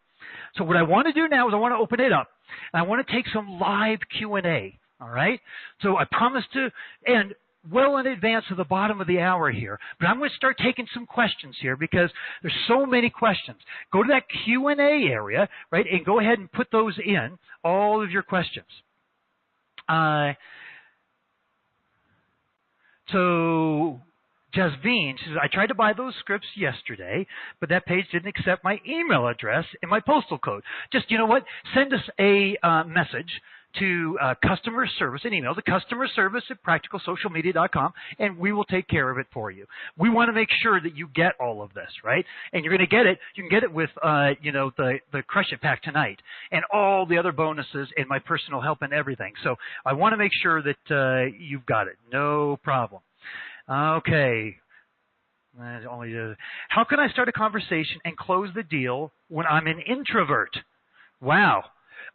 So what I want to do now is I want to open it up, and I want to take some live Q&A. All right? So I promise to end well in advance of the bottom of the hour here. But I'm going to start taking some questions here because there's so many questions. Go to that Q&A area, right, and go ahead and put those in, all of your questions. So Jasveen says, I tried to buy those scripts yesterday, but that page didn't accept my email address and my postal code. Just, you know what? Send us a message to customer service, an email to customer service at practicalsocialmedia.com, and we will take care of it for you. We want to make sure that you get all of this, right? And you're going to get it. You can get it with, the Crush It Pack tonight and all the other bonuses and my personal help and everything. So I want to make sure that you've got it. No problem. Okay. How can I start a conversation and close the deal when I'm an introvert? Wow.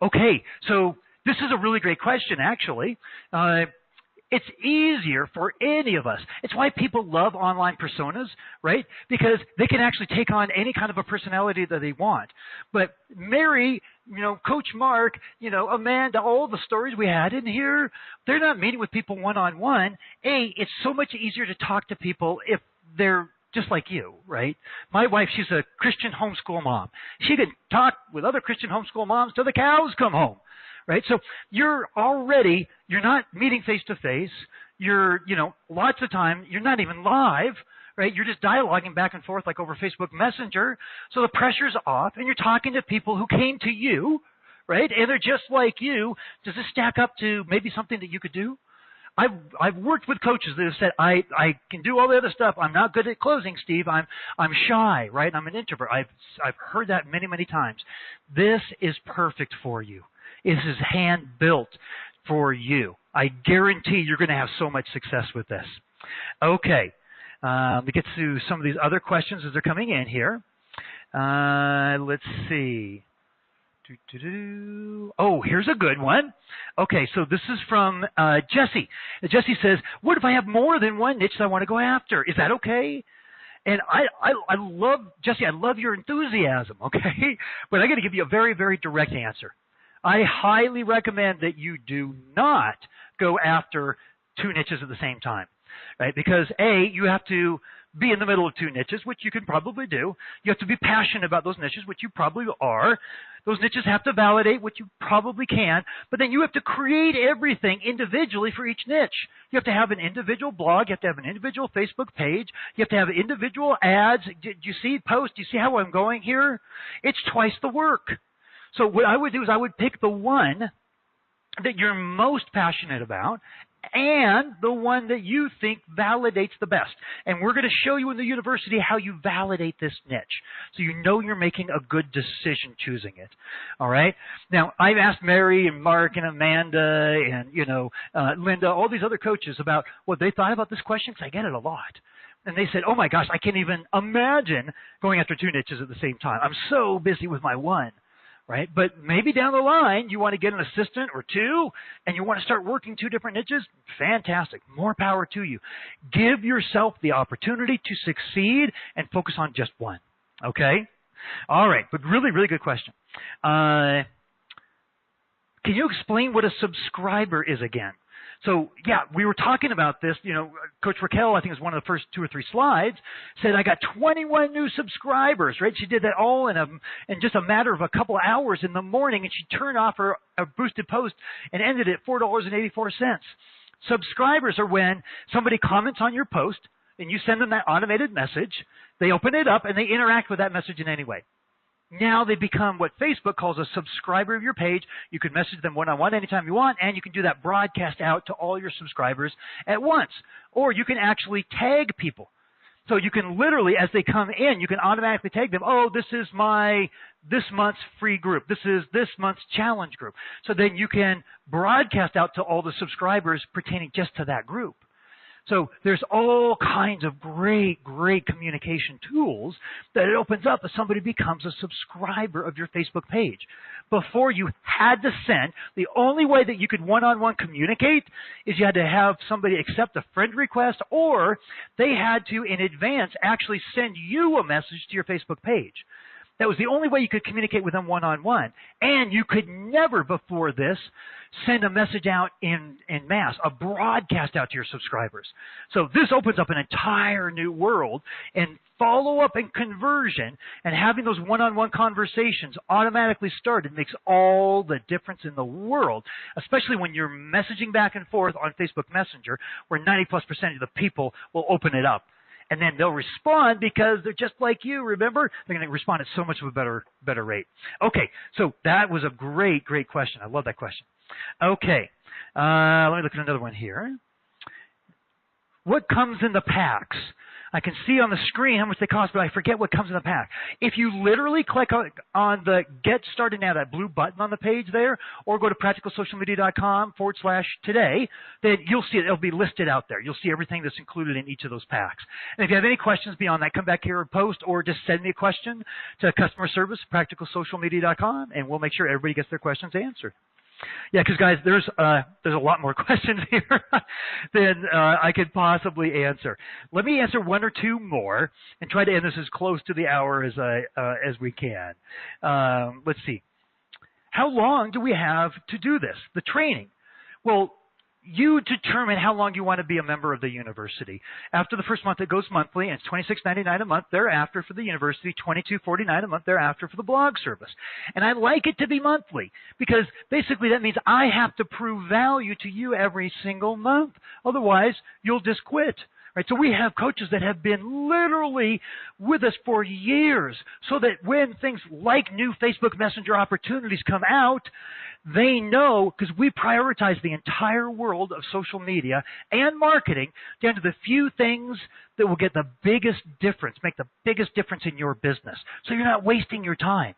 Okay, so this is a really great question, actually. It's easier for any of us. It's why people love online personas, right? Because they can actually take on any kind of a personality that they want. But Mary, Coach Mark, Amanda, all the stories we had in here, they're not meeting with people one-on-one. It's so much easier to talk to people if they're just like you, right? My wife, she's a Christian homeschool mom. She can talk with other Christian homeschool moms till the cows come home. Right? So you're not meeting face to face. You're, lots of time, you're not even live, right? You're just dialoguing back and forth like over Facebook Messenger. So the pressure's off and you're talking to people who came to you, right? And they're just like you. Does this stack up to maybe something that you could do? I've worked with coaches that have said, I can do all the other stuff. I'm not good at closing, Steve. I'm shy, right? I'm an introvert. I've heard that many, many times. This is perfect for you. This is hand-built for you. I guarantee you're going to have so much success with this. Okay. Let me get to some of these other questions as they're coming in here. Let's see. Oh, here's a good one. Okay, so this is from Jesse. Jesse says, what if I have more than one niche that I want to go after? Is that okay? And I love, Jesse, I love your enthusiasm, okay? But I got to give you a very, very direct answer. I highly recommend that you do not go after two niches at the same time, right? Because you have to be in the middle of two niches, which you can probably do. You have to be passionate about those niches, which you probably are. Those niches have to validate, which you probably can. But then you have to create everything individually for each niche. You have to have an individual blog. You have to have an individual Facebook page. You have to have individual ads. Do you see posts? Do you see how I'm going here? It's twice the work. So what I would do is I would pick the one that you're most passionate about and the one that you think validates the best. And we're going to show you in the university how you validate this niche so you know you're making a good decision choosing it. All right? Now, I've asked Mary and Mark and Amanda and, Linda, all these other coaches about what they thought about this question because I get it a lot. And they said, oh, my gosh, I can't even imagine going after two niches at the same time. I'm so busy with my one. Right? But maybe down the line, you want to get an assistant or two, and you want to start working two different niches. Fantastic. More power to you. Give yourself the opportunity to succeed and focus on just one. Okay? All right. But really, really good question. Can you explain what a subscriber is again? So, yeah, we were talking about this. Coach Raquel, I think it was one of the first 2 or 3 slides, said I got 21 new subscribers, right? She did that all in just a matter of a couple hours in the morning, and she turned off her boosted post and ended at $4.84. Subscribers are when somebody comments on your post and you send them that automated message. They open it up and they interact with that message in any way. Now they become what Facebook calls a subscriber of your page. You can message them one-on-one anytime you want, and you can do that broadcast out to all your subscribers at once. Or you can actually tag people. So you can literally, as they come in, you can automatically tag them, oh, this is this month's free group. This is this month's challenge group. So then you can broadcast out to all the subscribers pertaining just to that group. So there's all kinds of great communication tools that it opens up as somebody becomes a subscriber of your Facebook page. Before, you had to send. The only way that you could one-on-one communicate is you had to have somebody accept a friend request, or they had to, in advance, actually send you a message to your Facebook page. That was the only way you could communicate with them one-on-one. And you could never, before this, send a message out in mass, a broadcast out to your subscribers. So this opens up an entire new world, and follow-up and conversion and having those one-on-one conversations automatically started makes all the difference in the world, especially when you're messaging back and forth on Facebook Messenger, where 90+% of the people will open it up. And then they'll respond because they're just like you, remember? They're going to respond at so much of a better rate. Okay, so that was a great question. I love that question. Okay, let me look at another one here. What comes in the packs? I can see on the screen how much they cost, but I forget what comes in the pack. If you literally click on the Get Started Now, that blue button on the page there, or go to practicalsocialmedia.com/today, then you'll see it. It'll be listed out there. You'll see everything that's included in each of those packs. And if you have any questions beyond that, come back here and post, or just send me a question to customer service, practicalsocialmedia.com, and we'll make sure everybody gets their questions answered. Yeah, because guys, there's a lot more questions here than I could possibly answer. Let me answer one or two more and try to end this as close to the hour as we can. Let's see. How long do we have to do this? The training. Well, you determine how long you want to be a member of the university. After the first month, it goes monthly, and it's $26.99 a month thereafter for the university, $22.49 a month thereafter for the blog service. And I like it to be monthly because basically that means I have to prove value to you every single month. Otherwise, you'll just quit. Right, so we have coaches that have been literally with us for years, so that when things like new Facebook Messenger opportunities come out, they know, because we prioritize the entire world of social media and marketing down to the few things that will get the biggest difference, make the biggest difference in your business. So you're not wasting your time.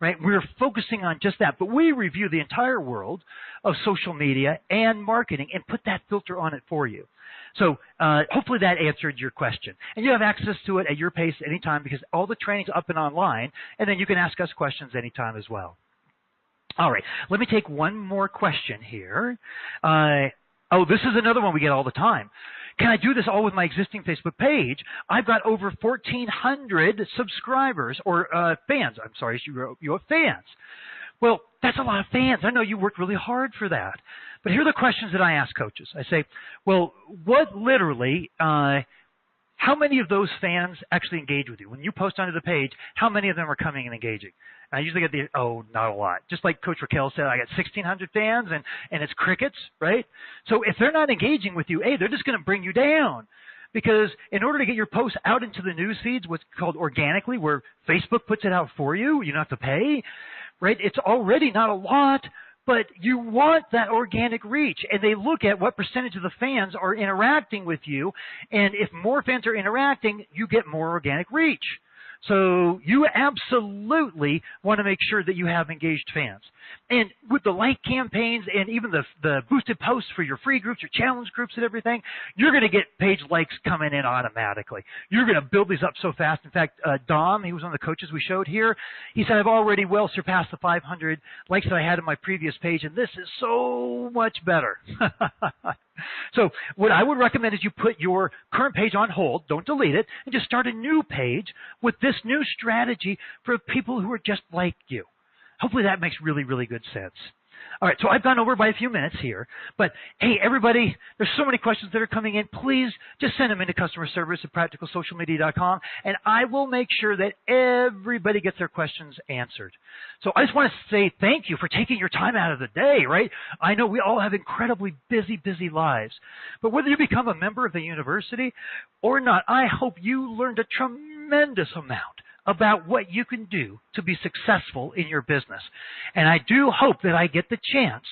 Right? We're focusing on just that, but we review the entire world of social media and marketing and put that filter on it for you. So hopefully that answered your question. And you have access to it at your pace anytime because all the training's up and online, and then you can ask us questions anytime as well. All right, let me take one more question here. This is another one we get all the time. Can I do this all with my existing Facebook page? I've got over 1,400 subscribers, or fans. I'm sorry, you have fans. Well, that's a lot of fans. I know you worked really hard for that. But here are the questions that I ask coaches. I say, well, what literally, how many of those fans actually engage with you? When you post onto the page, how many of them are coming and engaging? I usually get not a lot. Just like Coach Raquel said, I got 1,600 fans, and it's crickets, right? So if they're not engaging with you, they're just going to bring you down. Because in order to get your posts out into the news feeds, what's called organically, where Facebook puts it out for you, you don't have to pay, right? It's already not a lot, but you want that organic reach. And they look at what percentage of the fans are interacting with you. And if more fans are interacting, you get more organic reach. So you absolutely want to make sure that you have engaged fans. And with the like campaigns and even the boosted posts for your free groups, your challenge groups and everything, you're going to get page likes coming in automatically. You're going to build these up so fast. In fact, Dom, he was one of the coaches we showed here, he said, I've already well surpassed the 500 likes that I had on my previous page, and this is so much better. So what I would recommend is you put your current page on hold, don't delete it, and just start a new page with this new strategy for people who are just like you. Hopefully that makes really, really good sense. All right, so I've gone over by a few minutes here, but hey, everybody, there's so many questions that are coming in. Please just send them into customer service at practicalsocialmedia.com, and I will make sure that everybody gets their questions answered. So I just want to say thank you for taking your time out of the day, right? I know we all have incredibly busy lives, but whether you become a member of the university or not, I hope you learned a tremendous amount about what you can do to be successful in your business. And I do hope that I get the chance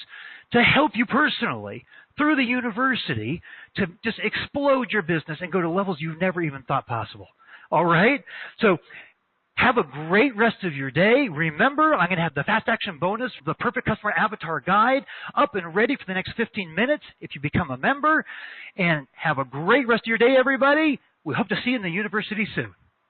to help you personally through the university to just explode your business and go to levels you've never even thought possible. All right? So have a great rest of your day. Remember, I'm going to have the Fast Action Bonus, the Perfect Customer Avatar Guide, up and ready for the next 15 minutes if you become a member. And have a great rest of your day, everybody. We hope to see you in the university soon.